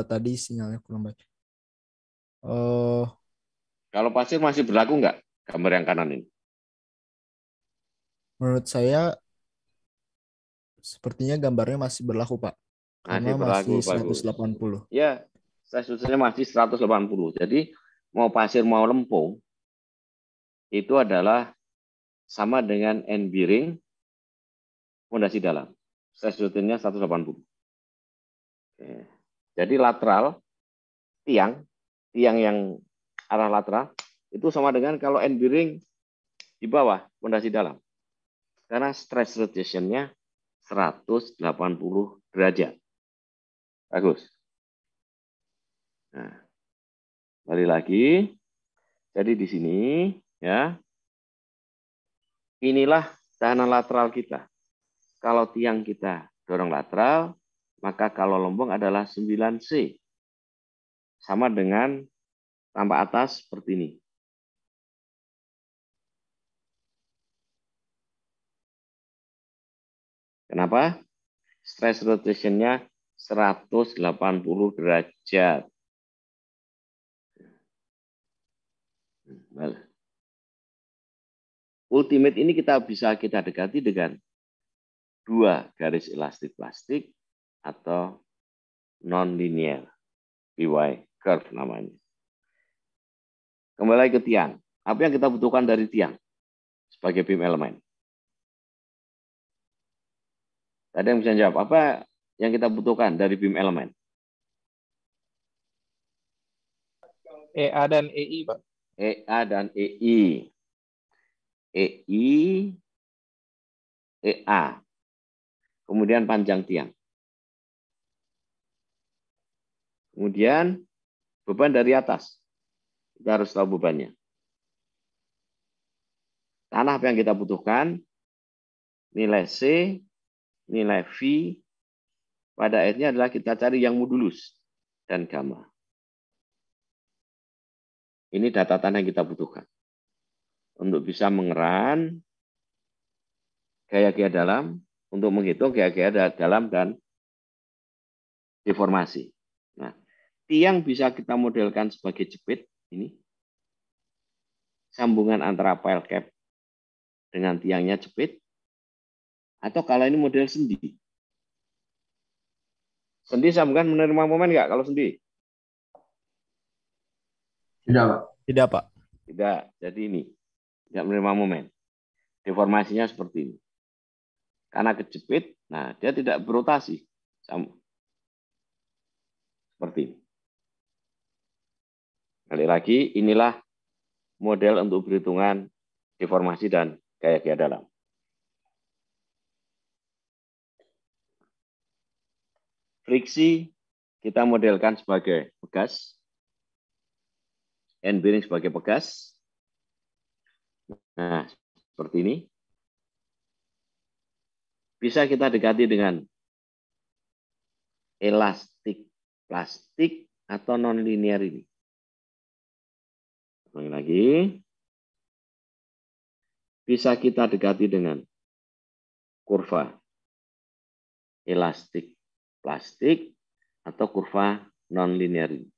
Tadi sinyalnya kurang baik. Kalau pasir masih berlaku nggak gambar yang kanan ini? Menurut saya sepertinya gambarnya masih berlaku Pak. Karena Masih berlaku, masih bagus. 180. Ya, statusnya masih 180. Jadi mau pasir mau lempung itu adalah sama dengan end bearing fondasi dalam. Statusnya 180. Oke. Jadi lateral tiang yang arah lateral itu sama dengan kalau end bearing di bawah fondasi dalam. Karena stress rotation-nya 180 derajat. Bagus. Nah, kembali lagi. Jadi di sini ya. Inilah tahanan lateral kita. Kalau tiang kita dorong lateral, maka kalau lombong adalah 9C. Sama dengan tampak atas seperti ini. Kenapa? Stress rotation-nya 180 derajat. Ultimate ini bisa kita dekati dengan 2 garis elastik plastik atau non-linear PY curve namanya. Kembali ke tiang. Apa yang kita butuhkan dari tiang sebagai beam elemen? Ada yang bisa jawab, apa yang kita butuhkan dari beam elemen? EA dan EI, Pak. EA dan EI. EI, EA. Kemudian panjang tiang. Kemudian beban dari atas. Kita harus tahu bebannya. Tanah apa yang kita butuhkan? Nilai C, nilai V, pada akhirnya adalah kita cari yang modulus dan gamma. Ini data tanah yang kita butuhkan. Untuk bisa mengeran gaya-gaya dalam, untuk menghitung gaya-gaya dalam dan deformasi. Nah, tiang bisa kita modelkan sebagai jepit. Ini sambungan antara pile cap dengan tiangnya jepit. Atau kalau ini model sendi. Sendi sambungan menerima momen nggak kalau sendi? Tidak, Pak. Tidak Pak. Tidak. Jadi ini tidak menerima momen. Deformasinya seperti ini. Karena kejepit, nah dia tidak berotasi. Seperti ini. Kali lagi, inilah model untuk perhitungan deformasi dan gaya-gaya dalam. Friksi kita modelkan sebagai pegas. End bearing sebagai pegas. Nah, seperti ini. Bisa kita dekati dengan elastik plastik atau non-linear ini. Lagi. Bisa kita dekati dengan kurva elastik plastik atau kurva non-linear ini.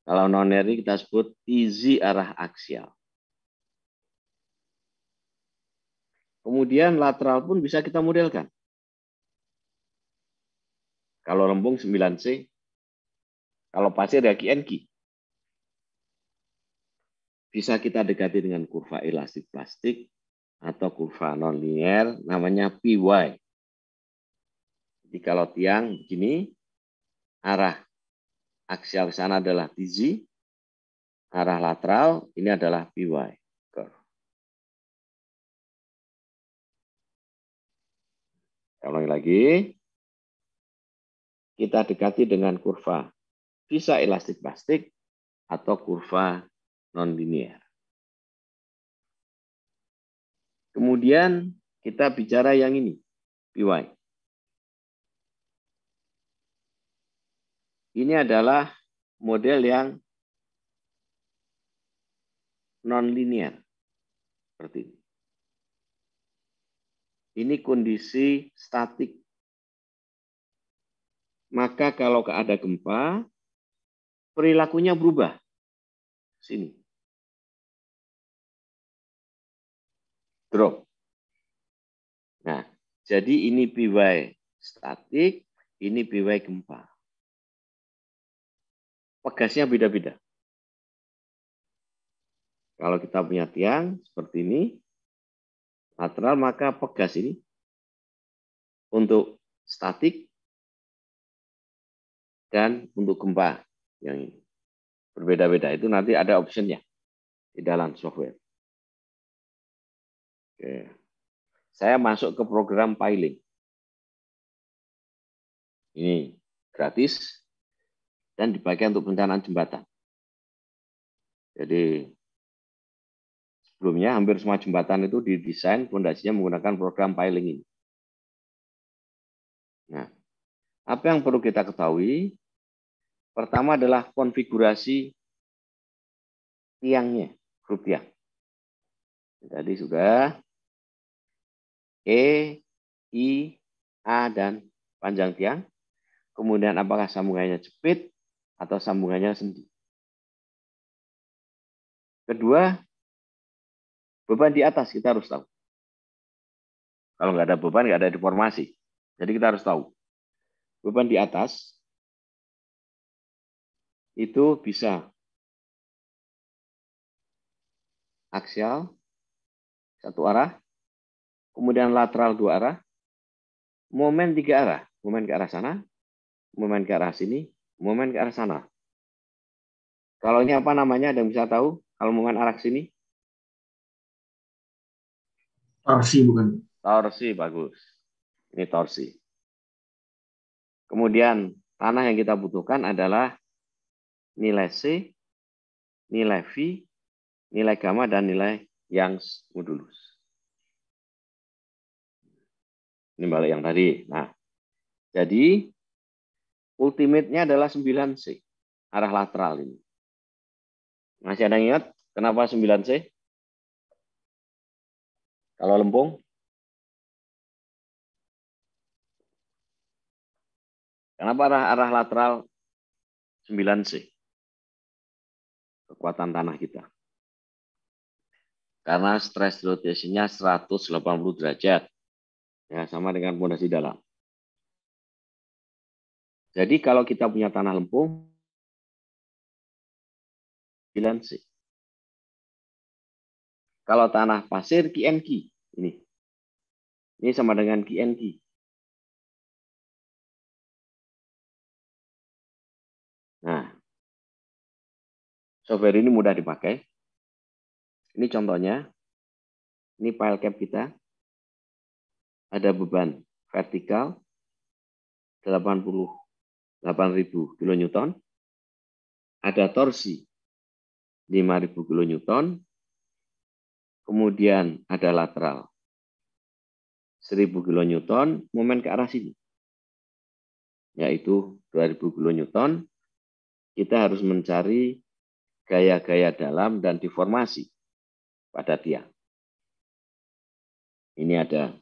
Kalau non-linear ini kita sebut easy arah aksial. Kemudian lateral pun bisa kita modelkan. Kalau lembung 9C, kalau pasir ya QNQ. Bisa kita dekati dengan kurva elastik plastik atau kurva non-linear namanya PY. Jadi kalau tiang begini, arah aksial ke sana adalah TZ, arah lateral ini adalah PY curve. Ulangi lagi, kita dekati dengan kurva bisa elastik plastik atau kurva non-linear. Kemudian kita bicara yang ini, PY. Ini adalah model yang non-linear. Seperti ini. Ini kondisi statik. Maka kalau ada gempa, perilakunya berubah. Sini. Drop. Nah, jadi ini PY statik, ini PY gempa. Pegasnya beda-beda. Kalau kita punya tiang seperti ini, lateral, maka pegas ini untuk statik dan untuk gempa yang ini. Berbeda-beda, itu nanti ada optionnya di dalam software. Oke. Saya masuk ke program piling. Ini gratis dan dipakai untuk perencanaan jembatan. Jadi sebelumnya hampir semua jembatan itu didesain fondasinya menggunakan program piling ini. Nah, apa yang perlu kita ketahui? Pertama adalah konfigurasi tiangnya, grup tiang. Tadi sudah E, I, A, dan panjang tiang. Kemudian apakah sambungannya jepit atau sambungannya sendi. Kedua, beban di atas kita harus tahu. Kalau nggak ada beban, nggak ada deformasi. Jadi kita harus tahu. Beban di atas itu bisa aksial satu arah, kemudian lateral dua arah, momen tiga arah, momen ke arah sana, momen ke arah sini, momen ke arah sana. Kalau ini apa namanya? Ada yang bisa tahu? Kalau momen arah ke sini? Torsi bukan? Torsi, bagus. Ini torsi. Kemudian tanah yang kita butuhkan adalah nilai C, nilai V, nilai gamma, dan nilai Young's modulus. Ini balik yang tadi. Nah, jadi ultimate-nya adalah 9C, arah lateral ini. Masih ada yang ingat kenapa 9C? Kalau lempung? Kenapa arah lateral 9C? Kekuatan tanah kita. Karena stress rotation-nya 180 derajat. Ya, sama dengan fondasi dalam. Jadi kalau kita punya tanah lempung, 9C. Kalau tanah pasir, QNQ. Ini sama dengan QNQ. Nah, software ini mudah dipakai. Ini contohnya. Ini file cap kita. Ada beban vertikal 88.000 kN. Ada torsi 5.000 kN. Kemudian ada lateral 1.000 kN, momen ke arah sini. Yaitu 2.000 kN. Kita harus mencari gaya-gaya dalam dan deformasi pada tiang. Ini ada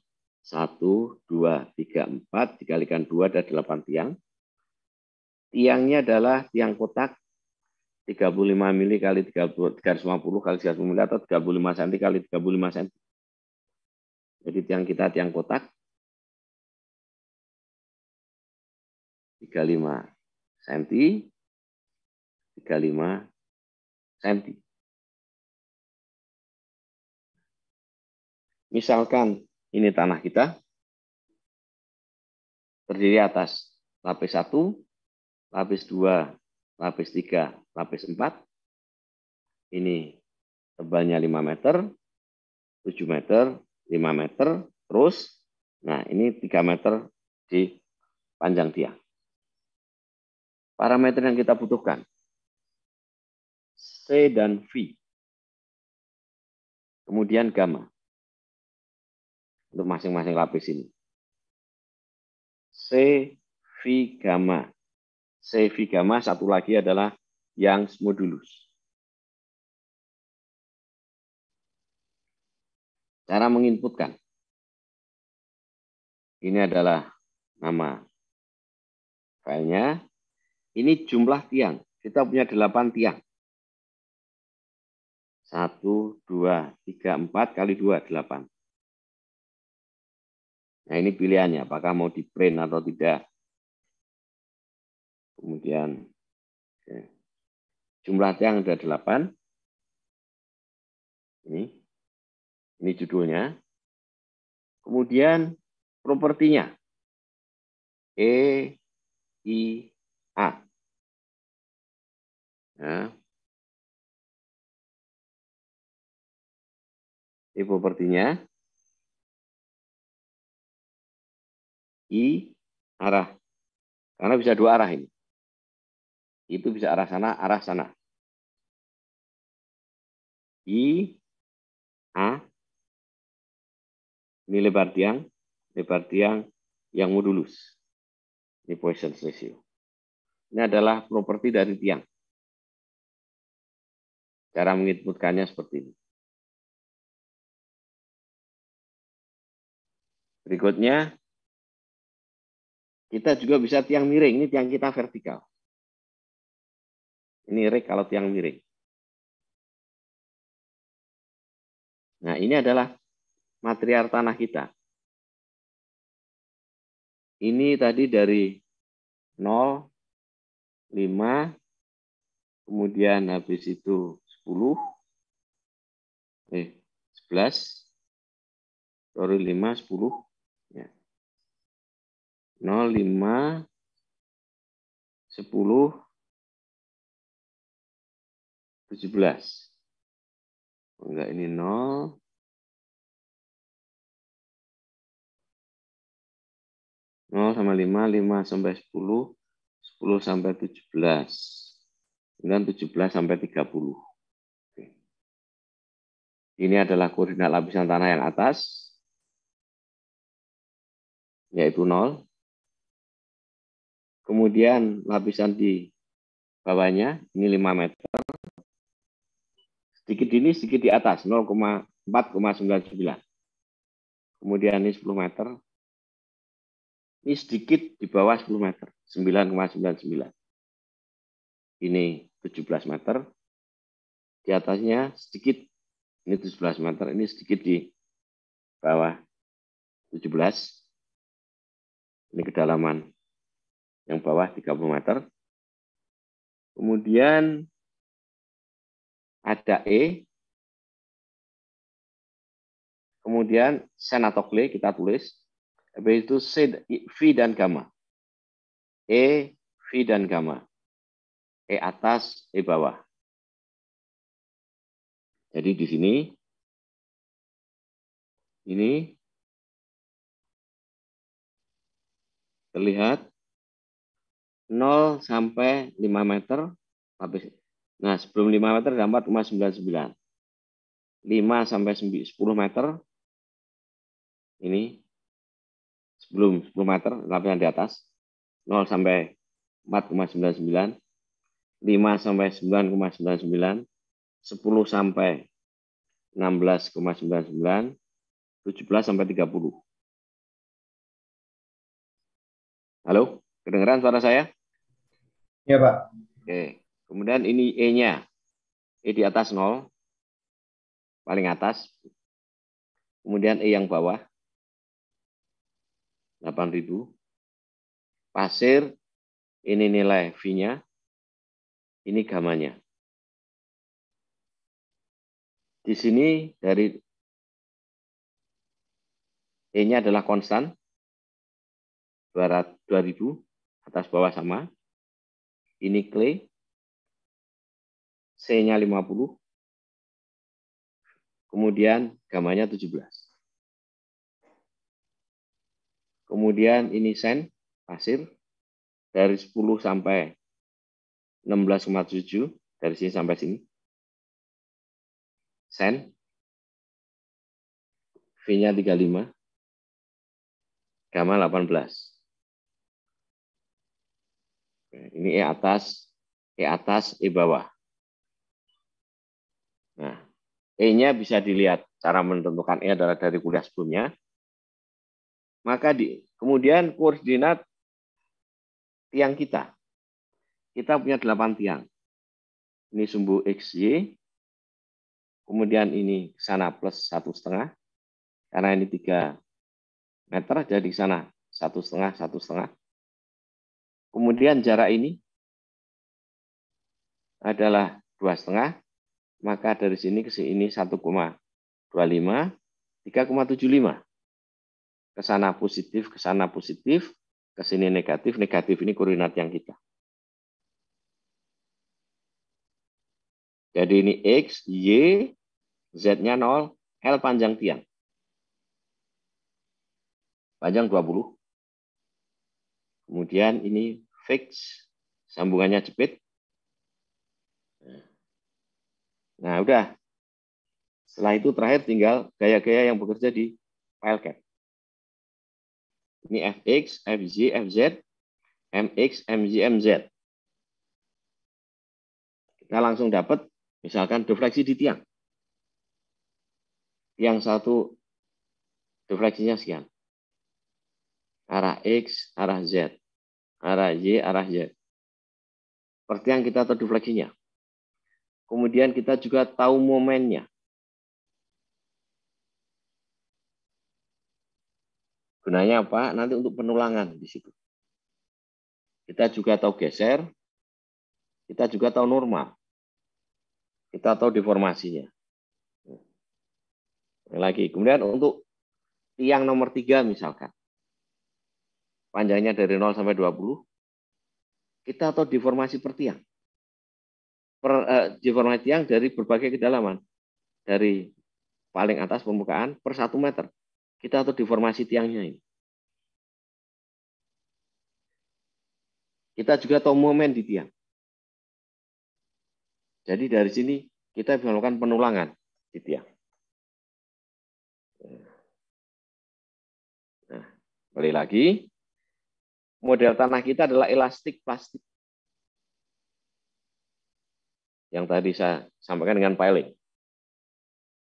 1, 2, 3, 4, dikalikan 2 ada 8 tiang. Tiangnya adalah tiang kotak 35 mili kali 350 kali 30 mili atau 35 cm kali 35 cm. Jadi tiang kita tiang kotak 35 cm, 35 cm. Misalkan ini tanah kita terdiri atas lapis 1, lapis 2, lapis 3, lapis 4. Ini tebalnya 5 meter, 7 meter, 5 meter, terus. Nah, ini 3 meter di panjang tiang. Parameter yang kita butuhkan, C dan V. Kemudian gamma. Untuk masing-masing lapis ini. C, V, gamma. C, V, gamma, satu lagi adalah Young's modulus. Cara menginputkan. Ini adalah nama filenya. Ini jumlah tiang. Kita punya 8 tiang. 1, 2, 3, 4 kali 2, 8. Nah, ini pilihannya. Apakah mau di print atau tidak. Kemudian jumlah tiang ada 8. Ini judulnya. Kemudian propertinya. E, I, A. Nah, ini propertinya. I, arah. Karena bisa 2 arah ini. Itu bisa arah sana, arah sana. I, A. Ini lebar tiang yang modulus. Ini Poisson ratio. Ini adalah properti dari tiang. Cara menginputkannya seperti ini. Berikutnya, kita juga bisa tiang miring. Ini tiang kita vertikal. Ini rek kalau tiang miring. Nah, ini adalah material tanah kita. Ini tadi dari 0, 5, kemudian habis itu 10, 11, sorry 5, 10, ya. 0, 5, 10, 17. Enggak, ini 0. 0 sama 5, 5 sampai 10, 10 sampai 17, kemudian 17 sampai 30. Oke. Ini adalah koordinat lapisan tanah yang atas, yaitu 0. Kemudian lapisan di bawahnya, ini 5 meter. Sedikit ini, sedikit di atas, 0,4,99. Kemudian ini 10 meter. Ini sedikit di bawah 10 meter, 9,99. Ini 17 meter. Di atasnya sedikit, ini 17 meter. Ini sedikit di bawah 17. Ini kedalaman yang bawah 30 meter. Kemudian ada E. Kemudian sen atau clay kita tulis. Habis itu C, V dan gamma. E, V dan gamma. E atas, E bawah. Jadi di sini, ini terlihat 0 sampai 5 meter. Nah, sebelum 5 meter ada 4,99. 5 sampai 10 meter. Ini sebelum 10 meter, lapisan di atas. 0 sampai 4,99. 5 sampai 9,99. 10 sampai 16,99. 17 sampai 30. Halo, kedengeran suara saya? Iya, Pak. Oke. Kemudian ini E-nya. E di atas 0. Paling atas. Kemudian E yang bawah. 8.000. Pasir. Ini nilai V-nya. Ini gamanya. Di sini dari E-nya adalah konstan. 2.000. Atas bawah sama. Ini clay. C-nya 50, kemudian gamanya 17. Kemudian ini sen, pasir, dari 10 sampai 16,7, dari sini sampai sini. Sen, V-nya 35, gamma 18. Ini E atas, E bawah. Nah, E-nya bisa dilihat, cara menentukan E adalah dari kuliah sebelumnya. Maka kemudian koordinat tiang kita. Kita punya 8 tiang. Ini sumbu X, Y. Kemudian ini ke sana plus 1,5. Karena ini 3 meter, jadi sana 1,5, 1,5. Kemudian jarak ini adalah 2,5. Maka dari sini ke sini 1,25, 3,75. Ke sana positif, ke sini negatif, ini koordinat yang kita. Jadi ini X, Y, Z-nya 0, L panjang tiang. Panjang 20. Kemudian ini fix, sambungannya jepit. Nah, udah. Setelah itu terakhir tinggal gaya-gaya yang bekerja di FileCAD. Ini Fx, Fy, Fz, Mx, Mj, Mz. Kita langsung dapat misalkan defleksi di tiang. Tiang satu defleksinya sekian. Arah X, arah Z, arah Y, arah Y. Per tiang kita tahu defleksinya. Kemudian kita juga tahu momennya. Gunanya apa? Nanti untuk penulangan di situ. Kita juga tahu geser, kita juga tahu normal. Kita tahu deformasinya. Lagi. Kemudian untuk tiang nomor 3 misalkan. Panjangnya dari 0 sampai 20. Kita tahu deformasi per tiang. Deformasi tiang dari berbagai kedalaman. Dari paling atas permukaan per 1 meter. Kita tahu deformasi tiangnya ini. Kita juga tahu momen di tiang. Jadi dari sini kita bisa melakukan penulangan di tiang. Nah, kembali lagi. Model tanah kita adalah elastik plastik. Yang tadi saya sampaikan dengan piling.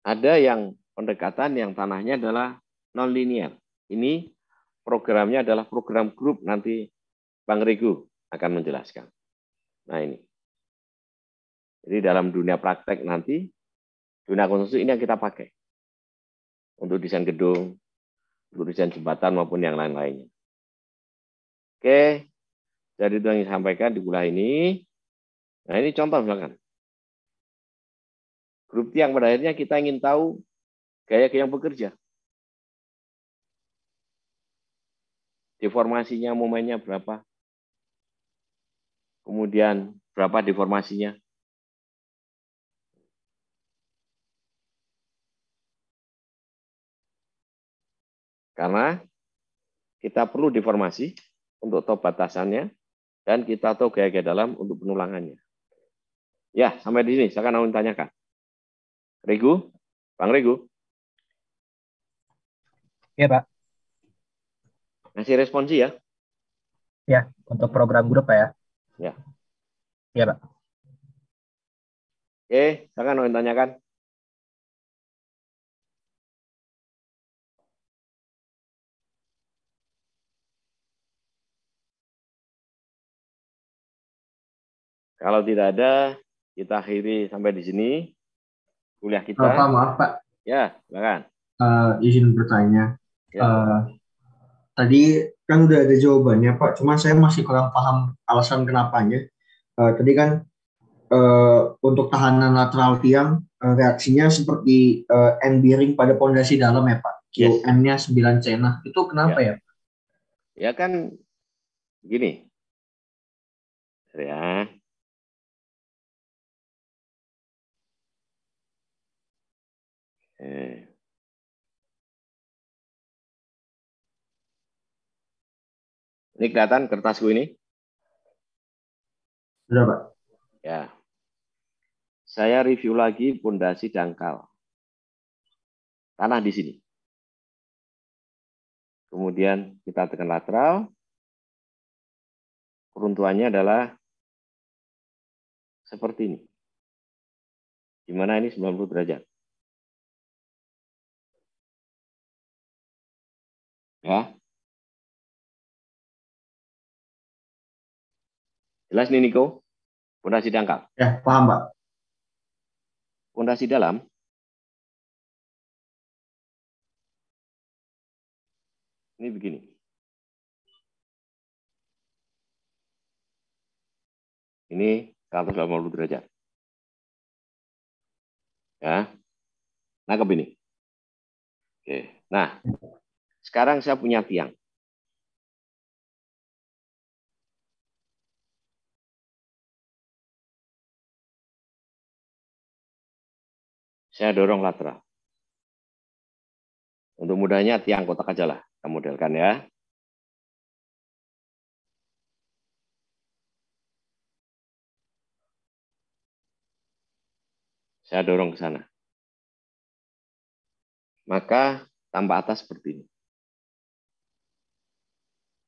Ada yang pendekatan yang tanahnya adalah non-linear. Ini programnya adalah program grup, nanti Bang Regu akan menjelaskan. Nah ini. Jadi dalam dunia praktek nanti, dunia konstruksi ini yang kita pakai. Untuk desain gedung, untuk desain jembatan maupun yang lain-lainnya. Oke, jadi itu yang disampaikan di kuliah ini. Nah ini contoh misalkan. Grup tiang pada akhirnya kita ingin tahu gaya-gaya yang bekerja. Deformasinya, momennya berapa. Kemudian berapa deformasinya. Karena kita perlu deformasi untuk tahu batasannya dan kita tahu gaya-gaya dalam untuk penulangannya. Ya, sampai di sini. Saya akan tanyakan. Regu, Bang Regu. Iya, Pak. Ngasih responsi ya. Ya, untuk program grup Pak ya. Ya. Iya, Pak. Oke, saya akan tanyakan. Kalau tidak ada, kita akhiri sampai di sini kuliah kita. Pak, maaf Pak, Ya, silakan. izin bertanya. Ya. Tadi kan udah ada jawabannya Pak, cuma saya masih kurang paham alasan kenapanya. Tadi kan untuk tahanan lateral tiang reaksinya seperti end bearing pada pondasi dalam ya Pak. Yes. QN-nya 9 C. Nah, itu kenapa ya? Ya kan gini. Ya. Eh. Ini kelihatan kertasku ini? Sudah, Pak. Ya. Saya review lagi pondasi dangkal. Tanah di sini. Kemudian kita tekan lateral. Keruntuhannya adalah seperti ini. Di mana ini 90 derajat. Ya. Jelas nih Niko? Pondasi dangkal. Ya, paham, Pak. Pondasi dalam. Ini begini. Ini 180 derajat. Ya. Nangkep ini. Oke. Nah, sekarang saya punya tiang. Saya dorong lateral. Untuk mudahnya tiang kotak aja lah. Kita modelkan ya. Saya dorong ke sana. Maka tambah atas seperti ini.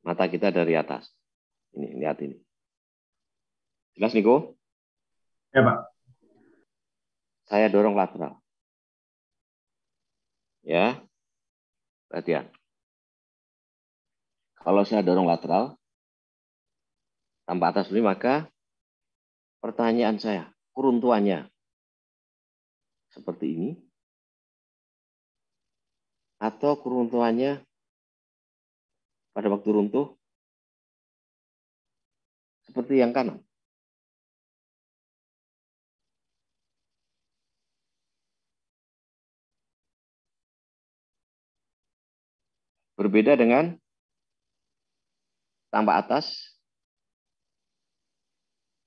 Mata kita dari atas. Ini, lihat ini. Jelas Niko? Ya, Pak. Saya dorong lateral. Ya. Perhatian. Kalau saya dorong lateral, tambah atas dulu, maka pertanyaan saya, keruntuhannya seperti ini, atau keruntuhannya pada waktu runtuh seperti yang kanan. Berbeda dengan tambah atas.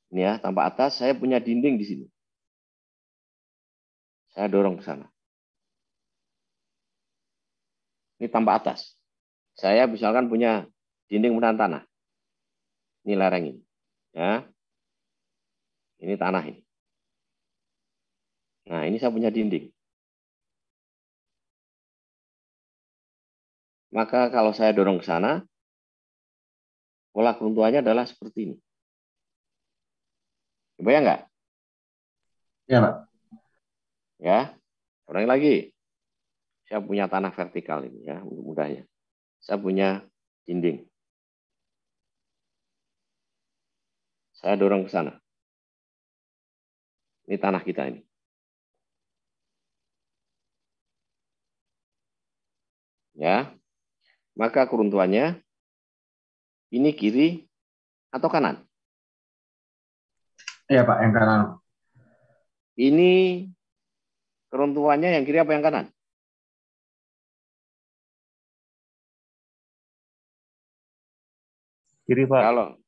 Ini ya, tambah atas saya punya dinding di sini. Saya dorong ke sana. Ini tambah atas. Saya misalkan punya dinding menahan tanah. Ini lereng ini. Ya. Ini tanah ini. Nah, ini saya punya dinding. Maka kalau saya dorong ke sana, pola keruntuhannya adalah seperti ini. Kebayang nggak? Ya, Pak. Ya. Ulangi lagi. Saya punya tanah vertikal ini ya, untuk mudahnya. Saya punya dinding. Saya dorong ke sana. Ini tanah kita ini. Ya. Maka keruntuhannya ini kiri atau kanan? Ya, Pak, yang kanan. Ini keruntuhannya yang kiri apa yang kanan? Kiri, Pak. Kalau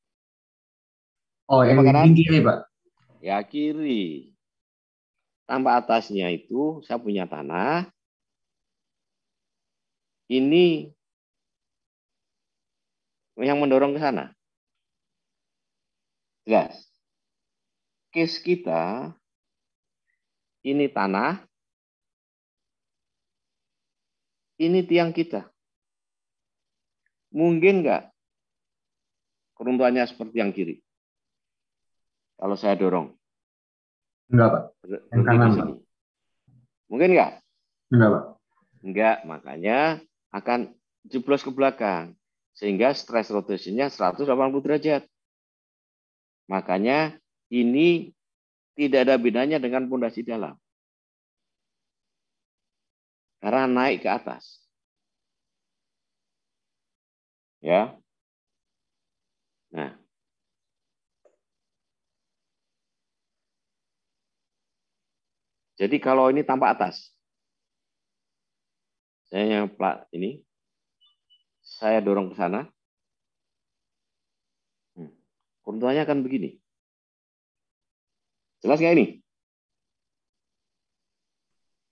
Oh, yang apa kanan? dinding kiri, Pak. Ya kiri. Tambah atasnya itu saya punya tanah. Ini yang mendorong ke sana. Jelas. Case kita ini tanah, ini tiang kita. Mungkin nggak keruntuhannya seperti yang kiri? Kalau saya dorong. Enggak, Pak. Yang kanan, di Pak. sini. Mungkin nggak? Enggak, Pak. Enggak, makanya akan jeblos ke belakang. Sehingga stress rotationnya 180 derajat. Makanya ini tidak ada bedanya dengan pondasi dalam. Karena naik ke atas. Ya. Nah. Jadi kalau ini tanpa atas. Saya yang ini. Saya dorong ke sana. Keruntuhannya akan begini. Jelas nggak ini?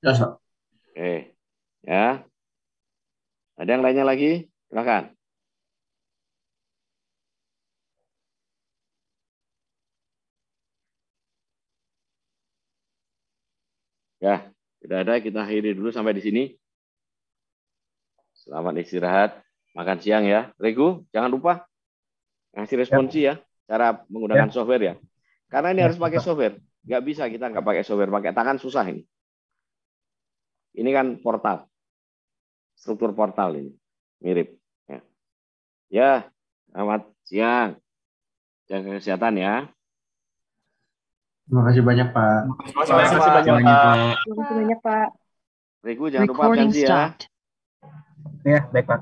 Jelas, Pak. Oke, ya. Ada yang lainnya lagi? Silakan. Ya, tidak ada. Kita akhiri dulu sampai di sini. Selamat istirahat. Makan siang ya. Regu, jangan lupa ngasih responsi ya. Cara menggunakan software ya. Karena ini harus pakai software. Nggak bisa kita nggak pakai software. Pakai tangan susah ini. Ini kan portal. Struktur portal ini. Mirip. Ya, selamat siang. Jaga kesehatan ya. Terima kasih banyak, Pak. Terima kasih banyak, Pak. Terima kasih banyak, Pak. Regu, jangan lupa Recording absensi ya. stopped. Ya, baik Pak.